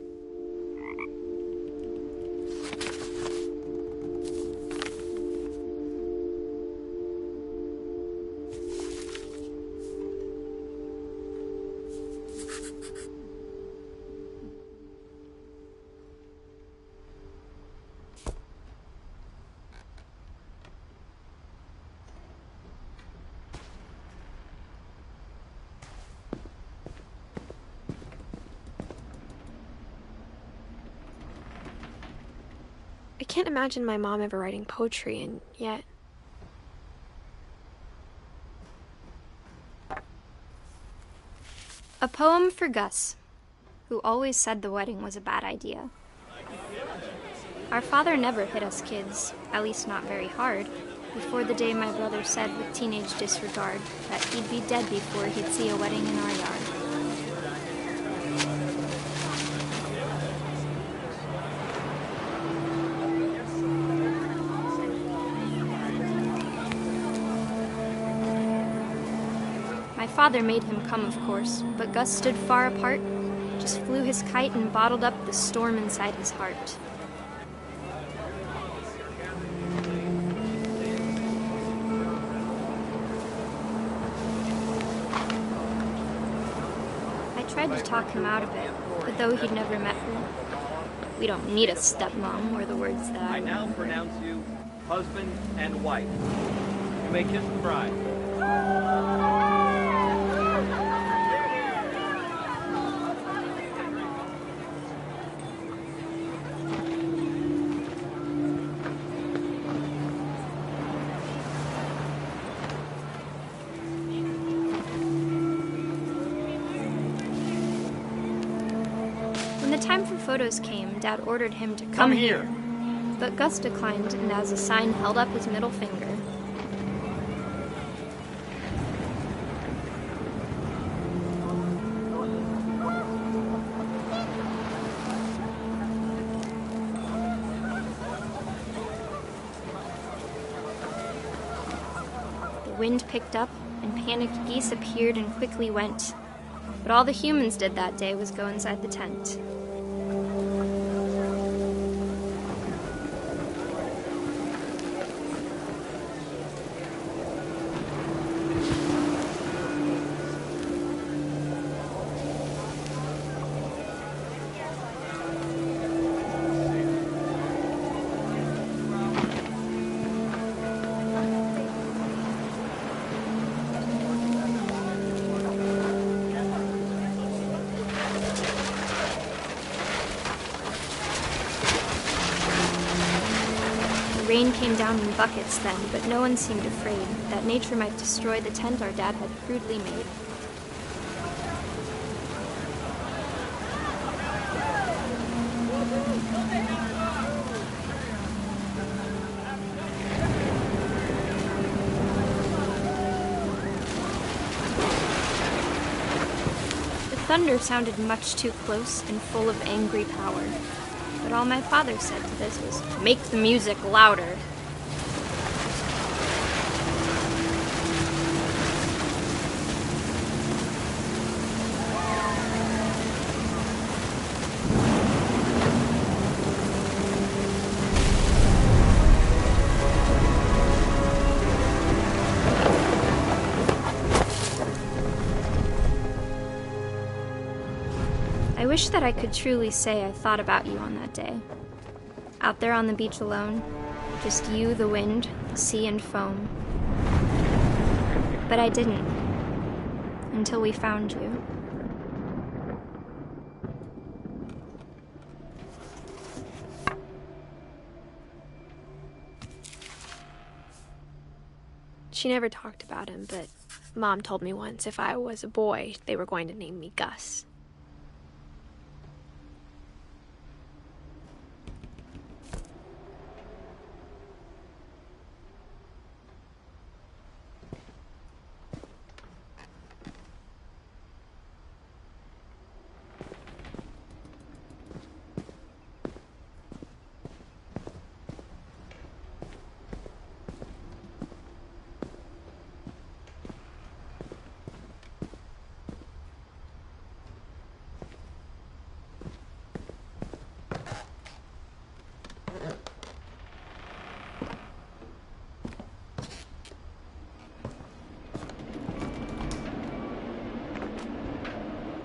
I can't imagine my mom ever writing poetry, and yet... A poem for Gus, who always said the wedding was a bad idea. Our father never hit us kids, at least not very hard, before the day my brother said with teenage disregard that he'd be dead before he'd see a wedding in our yard. My father made him come, of course, but Gus stood far apart, just flew his kite and bottled up the storm inside his heart. I tried to talk him out of it, but though he'd never met her, we don't need a stepmom, were the words that I now pronounce you husband and wife. You may kiss the bride. When the time for photos came, Dad ordered him to come here. But Gus declined and as a sign held up his middle finger. The wind picked up and panicked geese appeared and quickly went. But all the humans did that day was go inside the tent. Rain came down in buckets then, but no one seemed afraid that nature might destroy the tent our dad had crudely made. The thunder sounded much too close and full of angry power. But all my father said to this was, "Make the music louder." wish that I could truly say I thought about you on that day. Out there on the beach alone, just you, the wind, sea, and foam. But I didn't, until we found you. She never talked about him, but Mom told me once if I was a boy, they were going to name me Gus.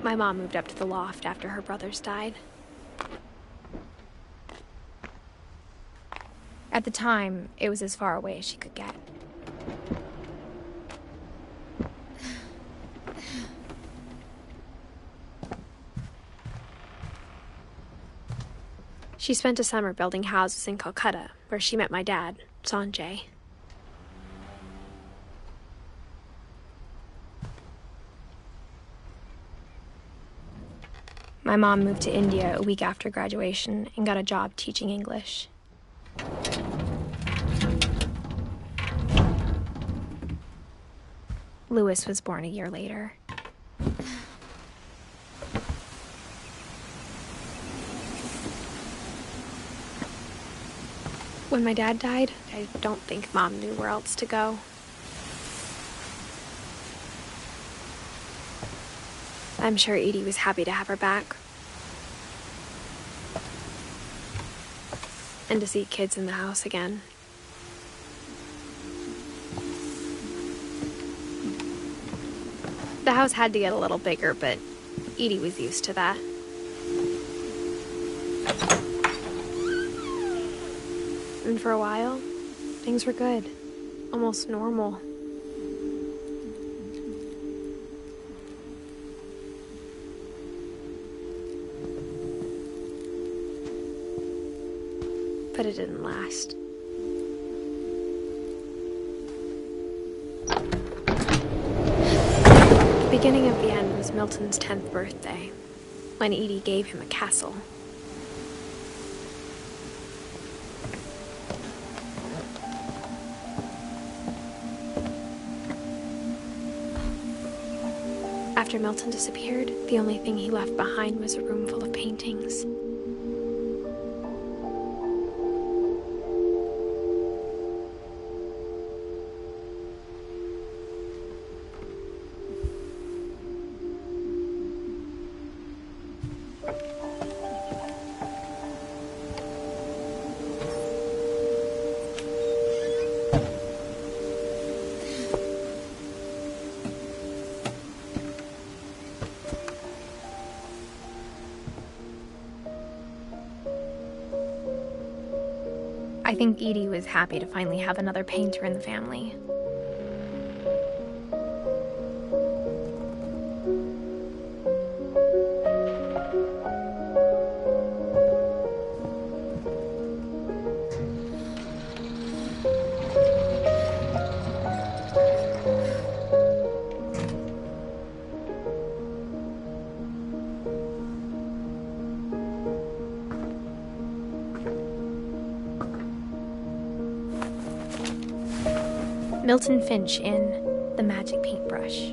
My mom moved up to the loft after her brothers died. At the time, it was as far away as she could get. She spent a summer building houses in Calcutta, where she met my dad, Sanjay. My mom moved to India a week after graduation and got a job teaching English. Louis was born a year later. When my dad died, I don't think Mom knew where else to go. I'm sure Edie was happy to have her back. And to see kids in the house again. The house had to get a little bigger, but Edie was used to that. And for a while, things were good. Almost normal. But it didn't last. The beginning of the end was Milton's 10th birthday, when Edie gave him a castle. After Milton disappeared, the only thing he left behind was a room full of paintings. I think Edie was happy to finally have another painter in the family. Milton Finch in The Magic Paintbrush.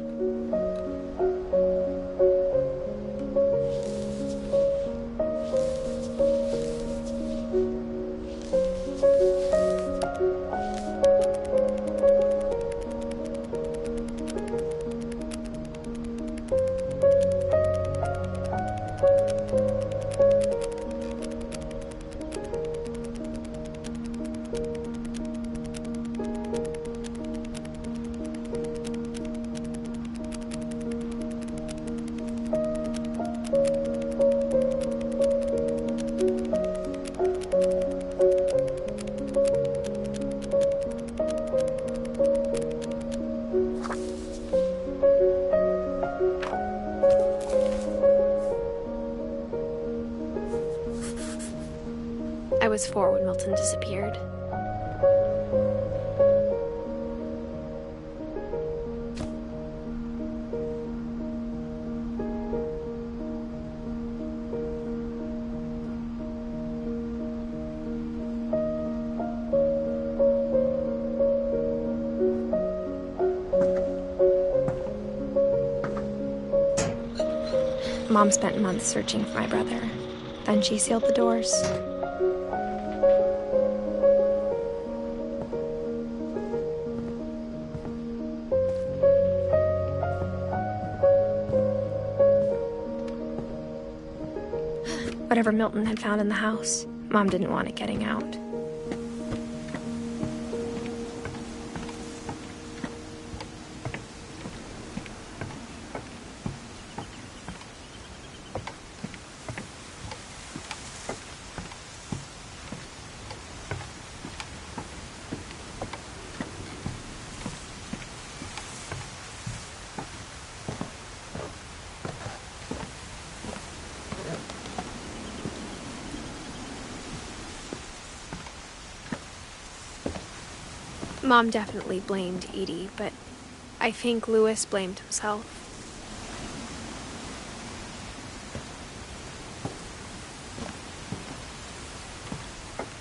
Milton disappeared. Mom spent months searching for my brother. Then she sealed the doors. Whatever Milton had found in the house, Mom didn't want it getting out. Mom definitely blamed Edie, but I think Louis blamed himself.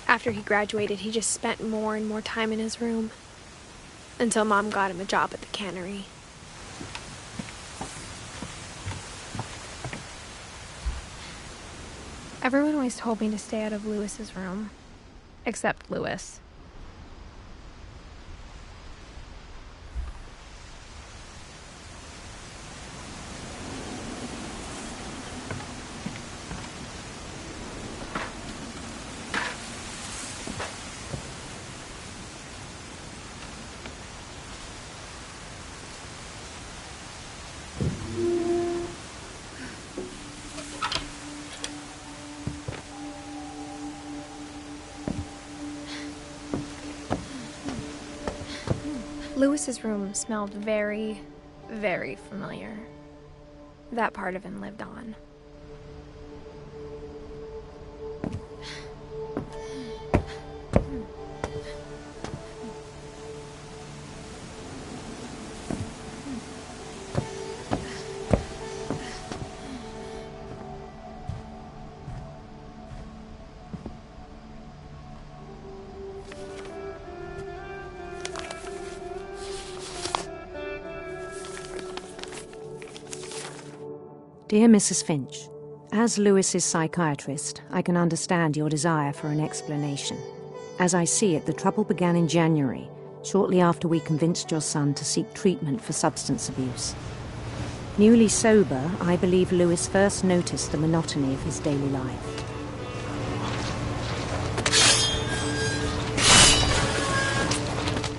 After he graduated, he just spent more and more time in his room, until Mom got him a job at the cannery. Everyone always told me to stay out of Louis's room, except Louis. Louis's room smelled very, very familiar. That part of him lived on. Dear Mrs. Finch, as Louis's psychiatrist, I can understand your desire for an explanation. As I see it, the trouble began in January, shortly after we convinced your son to seek treatment for substance abuse. Newly sober, I believe Louis first noticed the monotony of his daily life.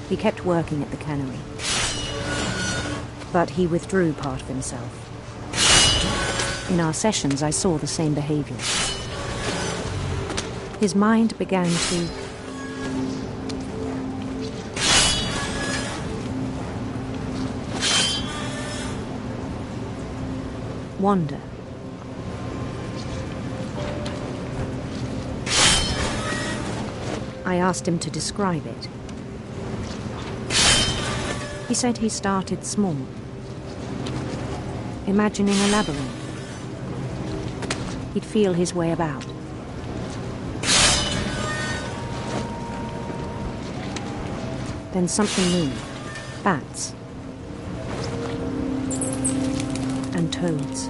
He kept working at the cannery, but he withdrew part of himself. In our sessions, I saw the same behavior. His mind began to wander. I asked him to describe it. He said he started small, imagining a labyrinth. He'd feel his way about. Then something moved. Bats. And toads.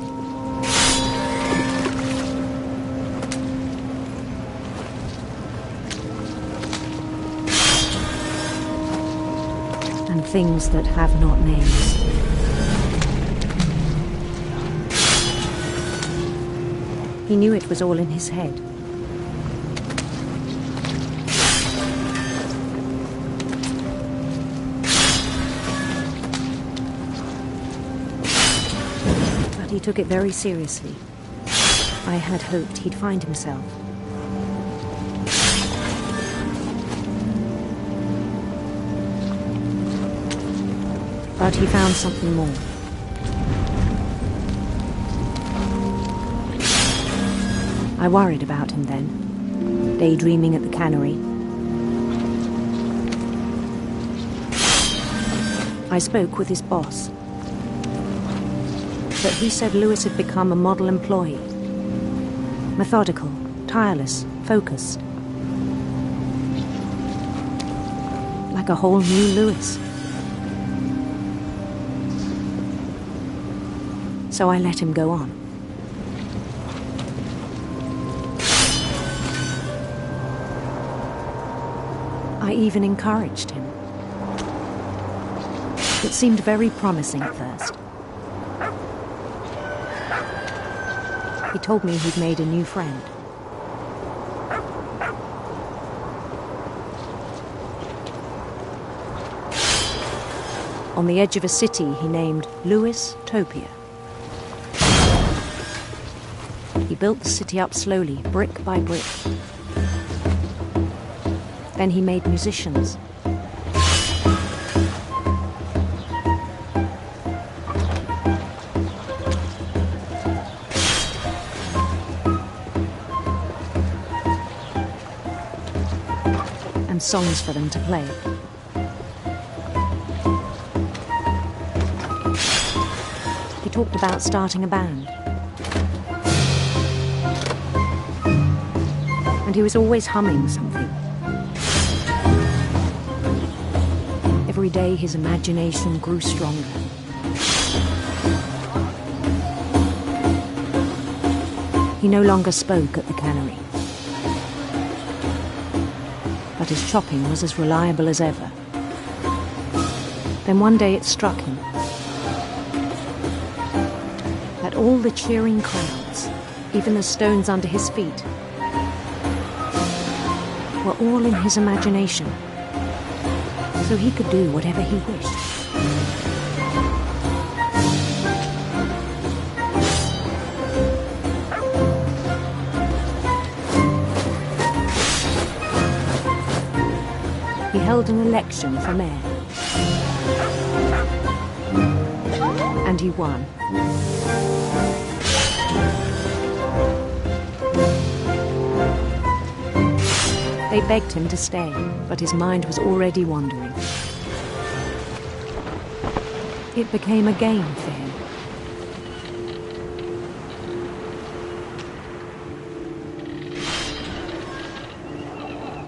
And things that have not names. He knew it was all in his head. But he took it very seriously. I had hoped he'd find himself. But he found something more. I worried about him then. daydreaming at the cannery. I spoke with his boss, but he said Lewis had become a model employee. Methodical, tireless, focused. Like a whole new Lewis. So I let him go on. I even encouraged him. It seemed very promising at first. He told me he'd made a new friend. On the edge of a city he named Lewis-topia. He built the city up slowly, brick by brick. Then he made musicians. And songs for them to play. He talked about starting a band. And he was always humming something. Every day his imagination grew stronger. He no longer spoke at the cannery. But his chopping was as reliable as ever. Then one day it struck him that all the cheering crowds, even the stones under his feet, were all in his imagination, so he could do whatever he wished. He held an election for mayor. And he won. They begged him to stay, but his mind was already wandering. It became a game for him.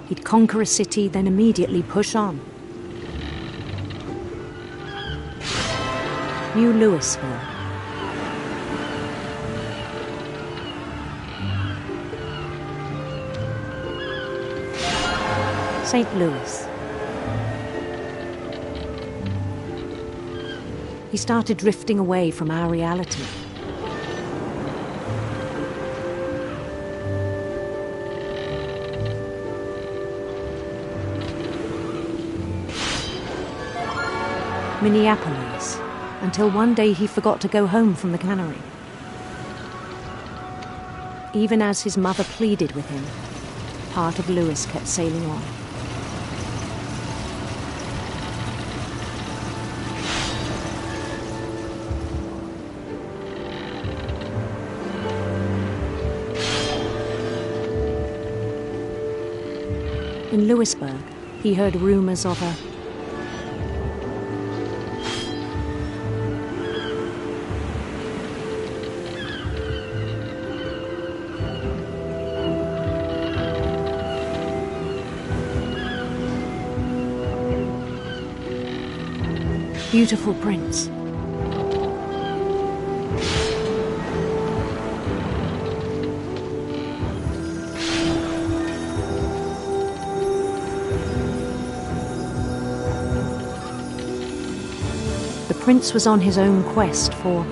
He'd conquer a city, then immediately push on. New Louisville. St. Louis. He started drifting away from our reality. Minneapolis, until one day he forgot to go home from the cannery. Even as his mother pleaded with him, part of Lewis kept sailing on. In Lewisburg, he heard rumors of a beautiful prince. The prince was on his own quest for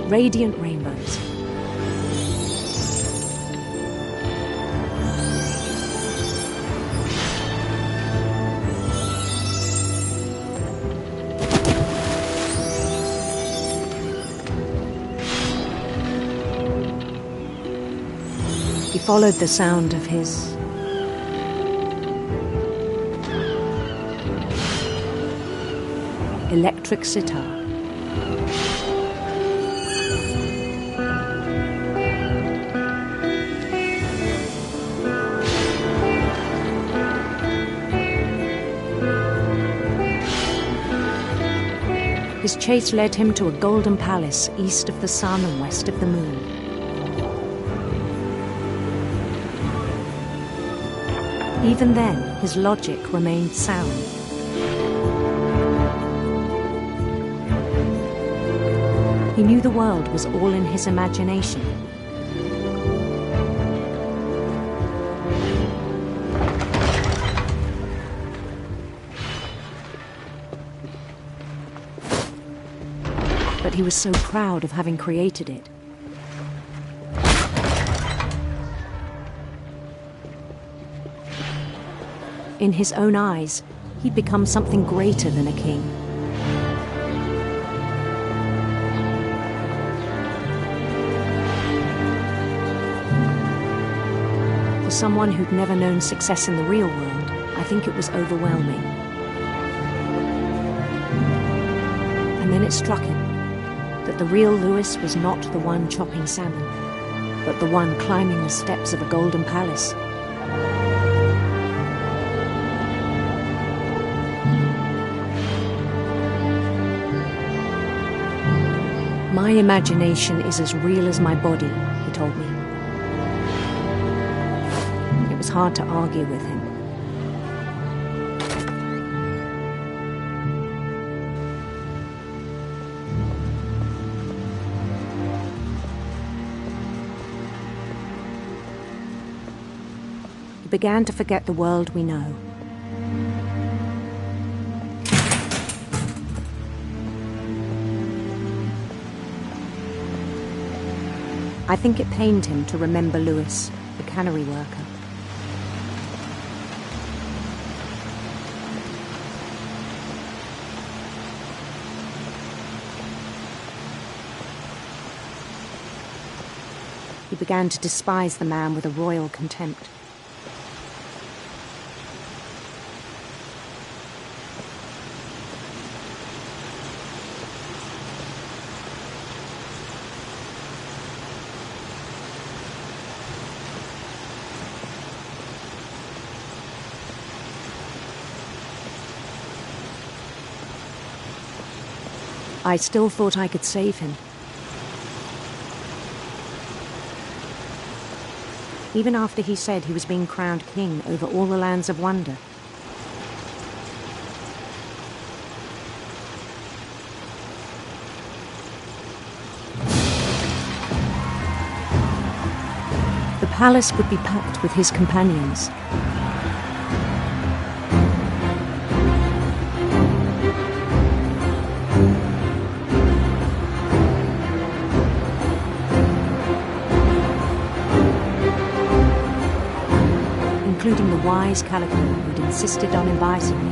radiant rainbows. He followed the sound of his electric sitar. His chase led him to a golden palace east of the sun and west of the moon. Even then, his logic remained sound. He knew the world was all in his imagination. But he was so proud of having created it. In his own eyes, he'd become something greater than a king. For someone who'd never known success in the real world, I think it was overwhelming. And then it struck him that the real Lewis was not the one chopping salmon, but the one climbing the steps of a golden palace. My imagination is as real as my body, he told me. It was hard to argue with him. He began to forget the world we know. I think it pained him to remember Lewis, the cannery worker. He began to despise the man with a royal contempt. I still thought I could save him. Even after he said he was being crowned king over all the lands of wonder. The palace would be packed with his companions. Including the wise Calico who'd insisted on inviting me.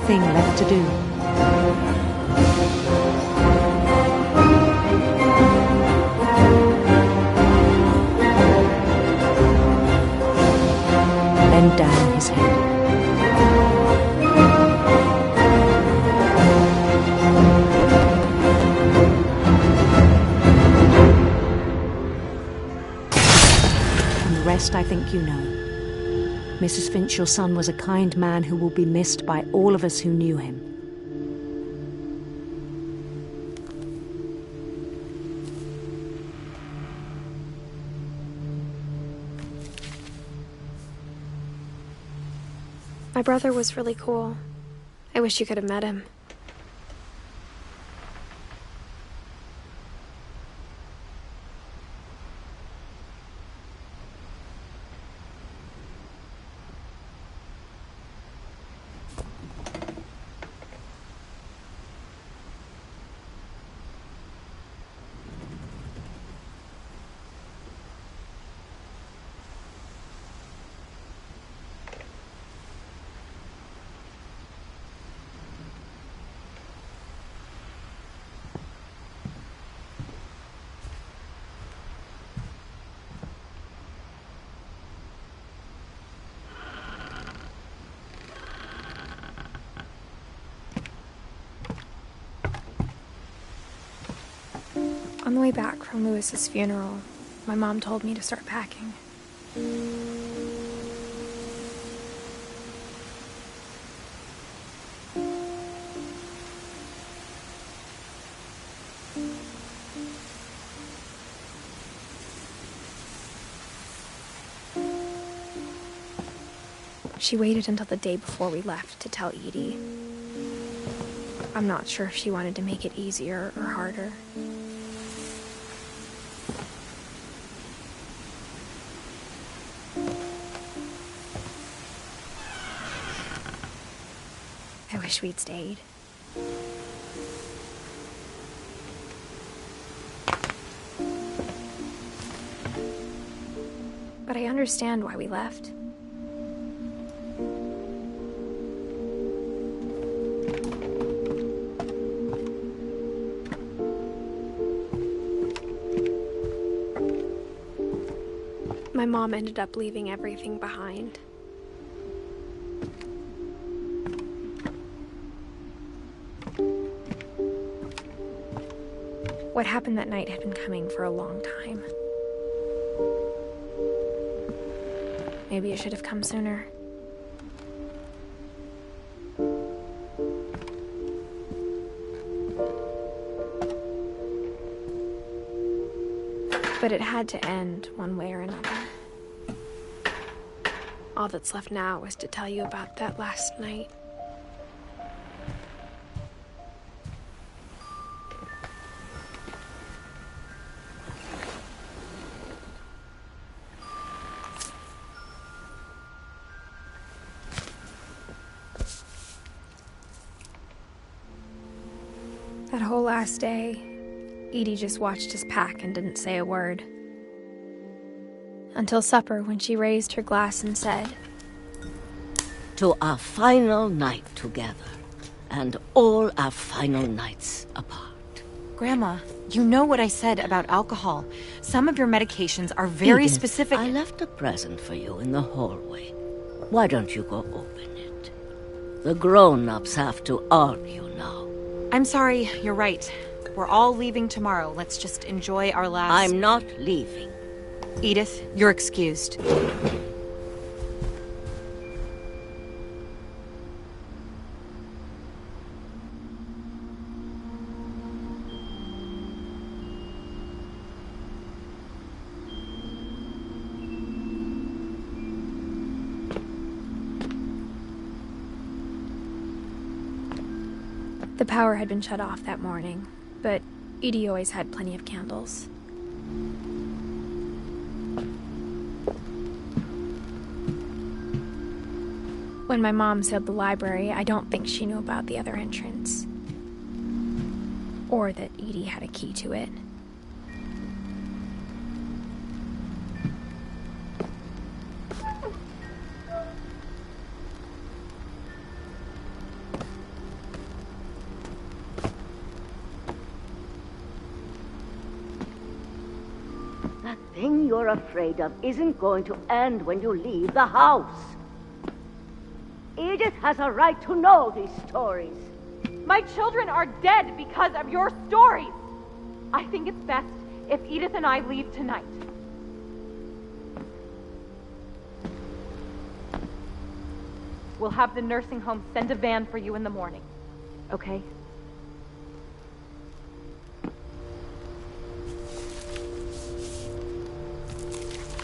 Thing left to do. Bend down his head. And the rest I think you know. Mrs. Finch, your son was a kind man who will be missed by all of us who knew him. My brother was really cool. I wish you could have met him. On the way back from Lewis's funeral, my mom told me to start packing. She waited until the day before we left to tell Edie. I'm not sure if she wanted to make it easier or harder. I wish we'd stayed. But I understand why we left. My mom ended up leaving everything behind. What happened that night had been coming for a long time. Maybe it should have come sooner. But it had to end one way or another. All that's left now is to tell you about that last night. That whole last day, Edie just watched us pack and didn't say a word. Until supper, when she raised her glass and said, "To our final night together, and all our final nights apart." Grandma, you know what I said about alcohol. Some of your medications are very Edith, specific. I left a present for you in the hallway. Why don't you go open it? The grown-ups have to argue now. I'm sorry, you're right. We're all leaving tomorrow. Let's just enjoy our last... I'm not leaving. Edith, you're excused. The power had been shut off that morning, but Edie always had plenty of candles. When my mom sealed the library, I don't think she knew about the other entrance. Or that Edie had a key to it. That thing you're afraid of isn't going to end when you leave the house. Edith has a right to know these stories. My children are dead because of your stories. I think it's best if Edith and I leave tonight. We'll have the nursing home send a van for you in the morning, okay?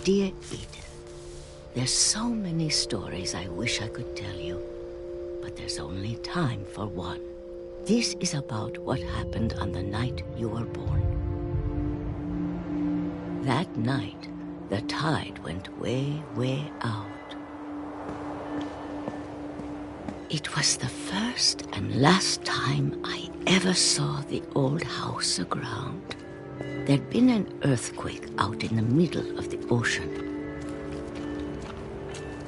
Dear Edith, there's so many stories I wish I could tell you, but there's only time for one. This is about what happened on the night you were born. That night, the tide went way, way out. It was the first and last time I ever saw the old house aground. There'd been an earthquake out in the middle of the ocean.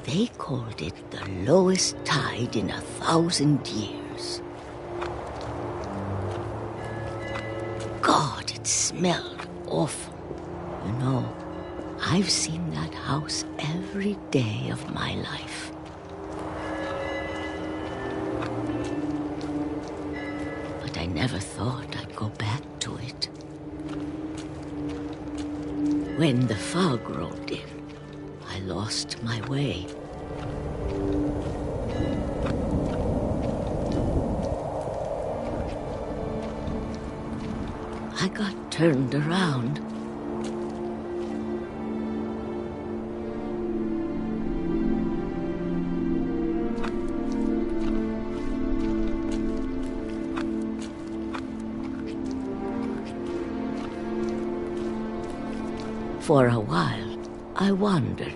They called it the lowest tide in 1,000 years. God, it smelled awful. You know, I've seen that house every day of my life. But I never thought I'd go back to it. When the fog rolled in, I lost my way. I got turned around. For a while, I wandered.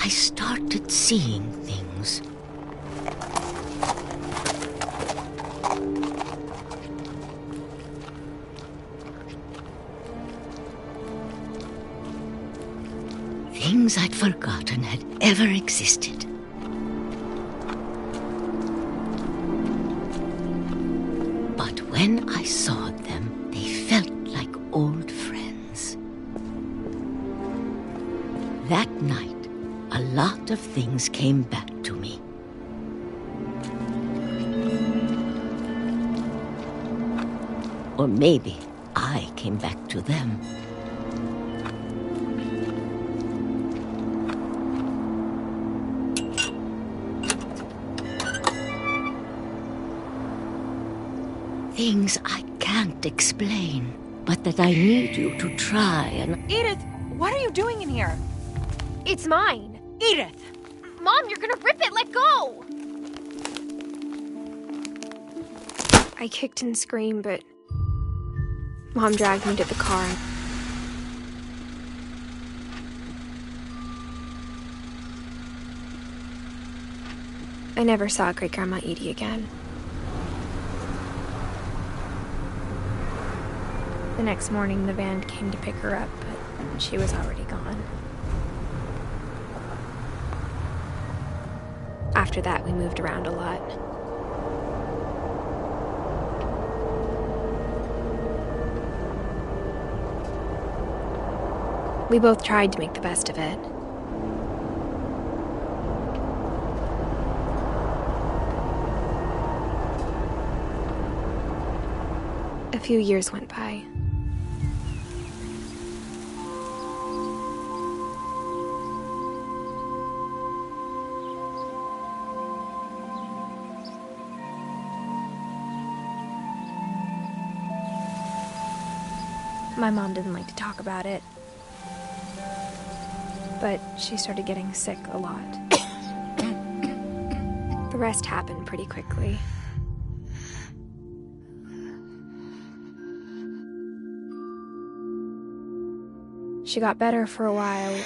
I started seeing things. Things I'd forgotten had ever existed. But when I saw them, they felt like old friends. That night, a lot of things came back to me. Or maybe I came back to them. Things I can't explain, but that I need you to try and... Edith, what are you doing in here? It's mine. Edith! Mom, you're gonna rip it! Let go! I kicked and screamed, but Mom dragged me to the car. I never saw Great-Grandma Edie again. The next morning, the van came to pick her up, but she was already gone. After that, we moved around a lot. We both tried to make the best of it. A few years went by. My mom didn't like to talk about it, but she started getting sick a lot. The rest happened pretty quickly. She got better for a while,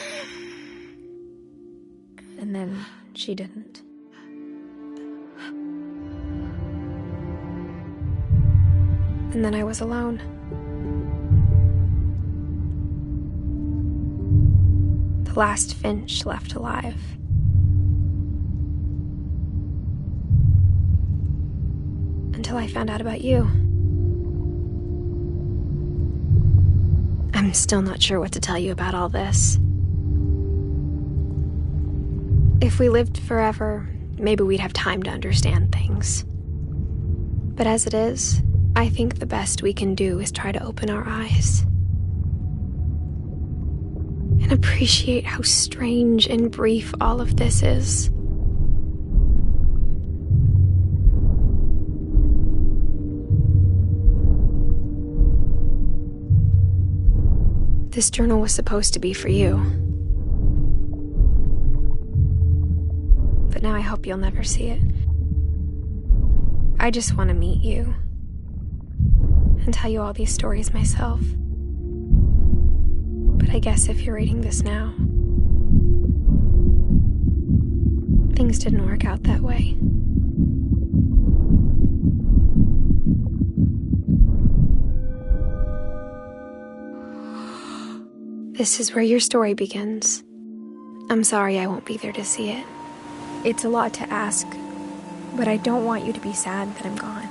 and then she didn't. And then I was alone. The last Finch left alive. Until I found out about you. I'm still not sure what to tell you about all this. If we lived forever, maybe we'd have time to understand things. But as it is, I think the best we can do is try to open our eyes. And appreciate how strange and brief all of this is. This journal was supposed to be for you. But now I hope you'll never see it. I just want to meet you and tell you all these stories myself. But I guess if you're reading this now, things didn't work out that way. This is where your story begins. I'm sorry I won't be there to see it. It's a lot to ask, but I don't want you to be sad that I'm gone.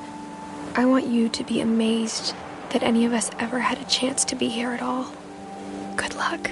I want you to be amazed that any of us ever had a chance to be here at all. Good luck.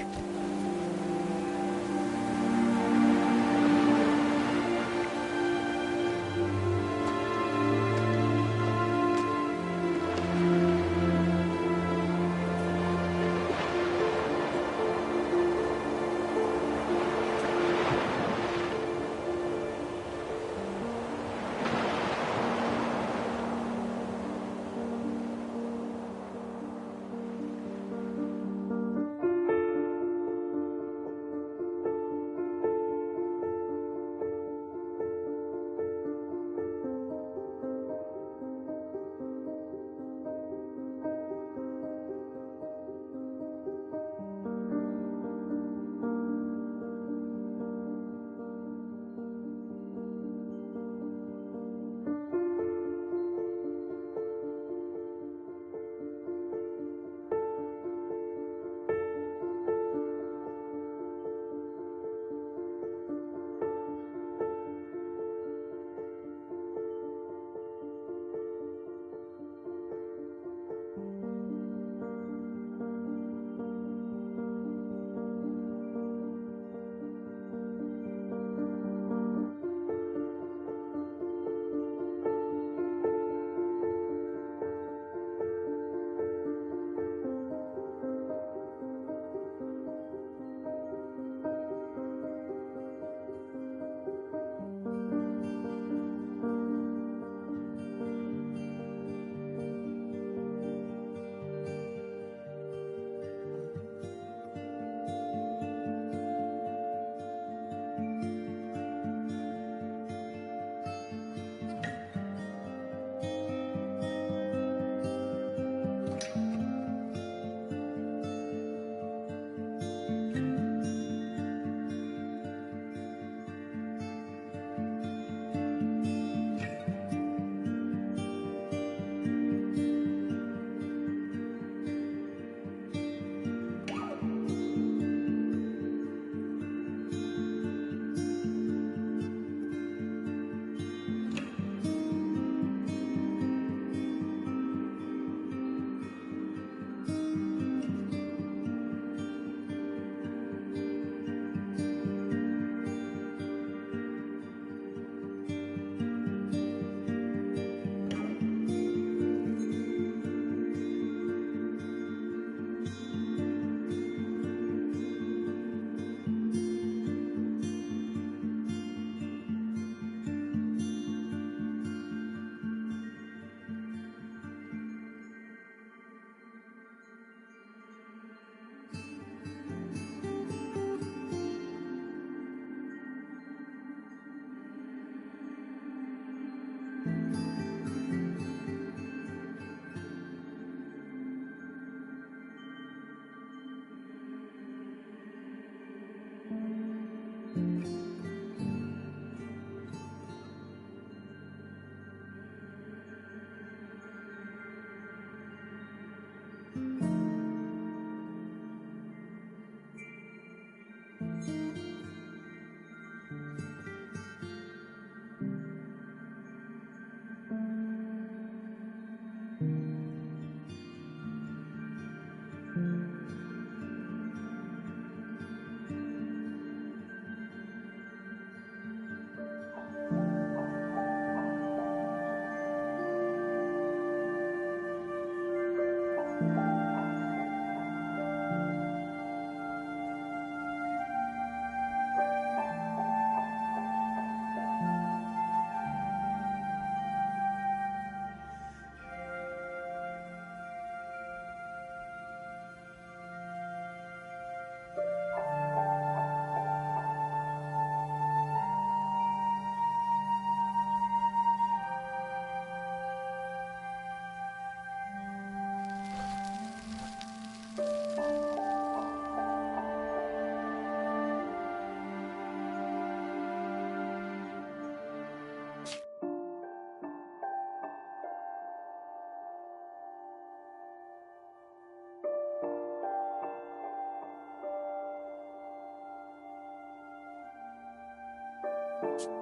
you.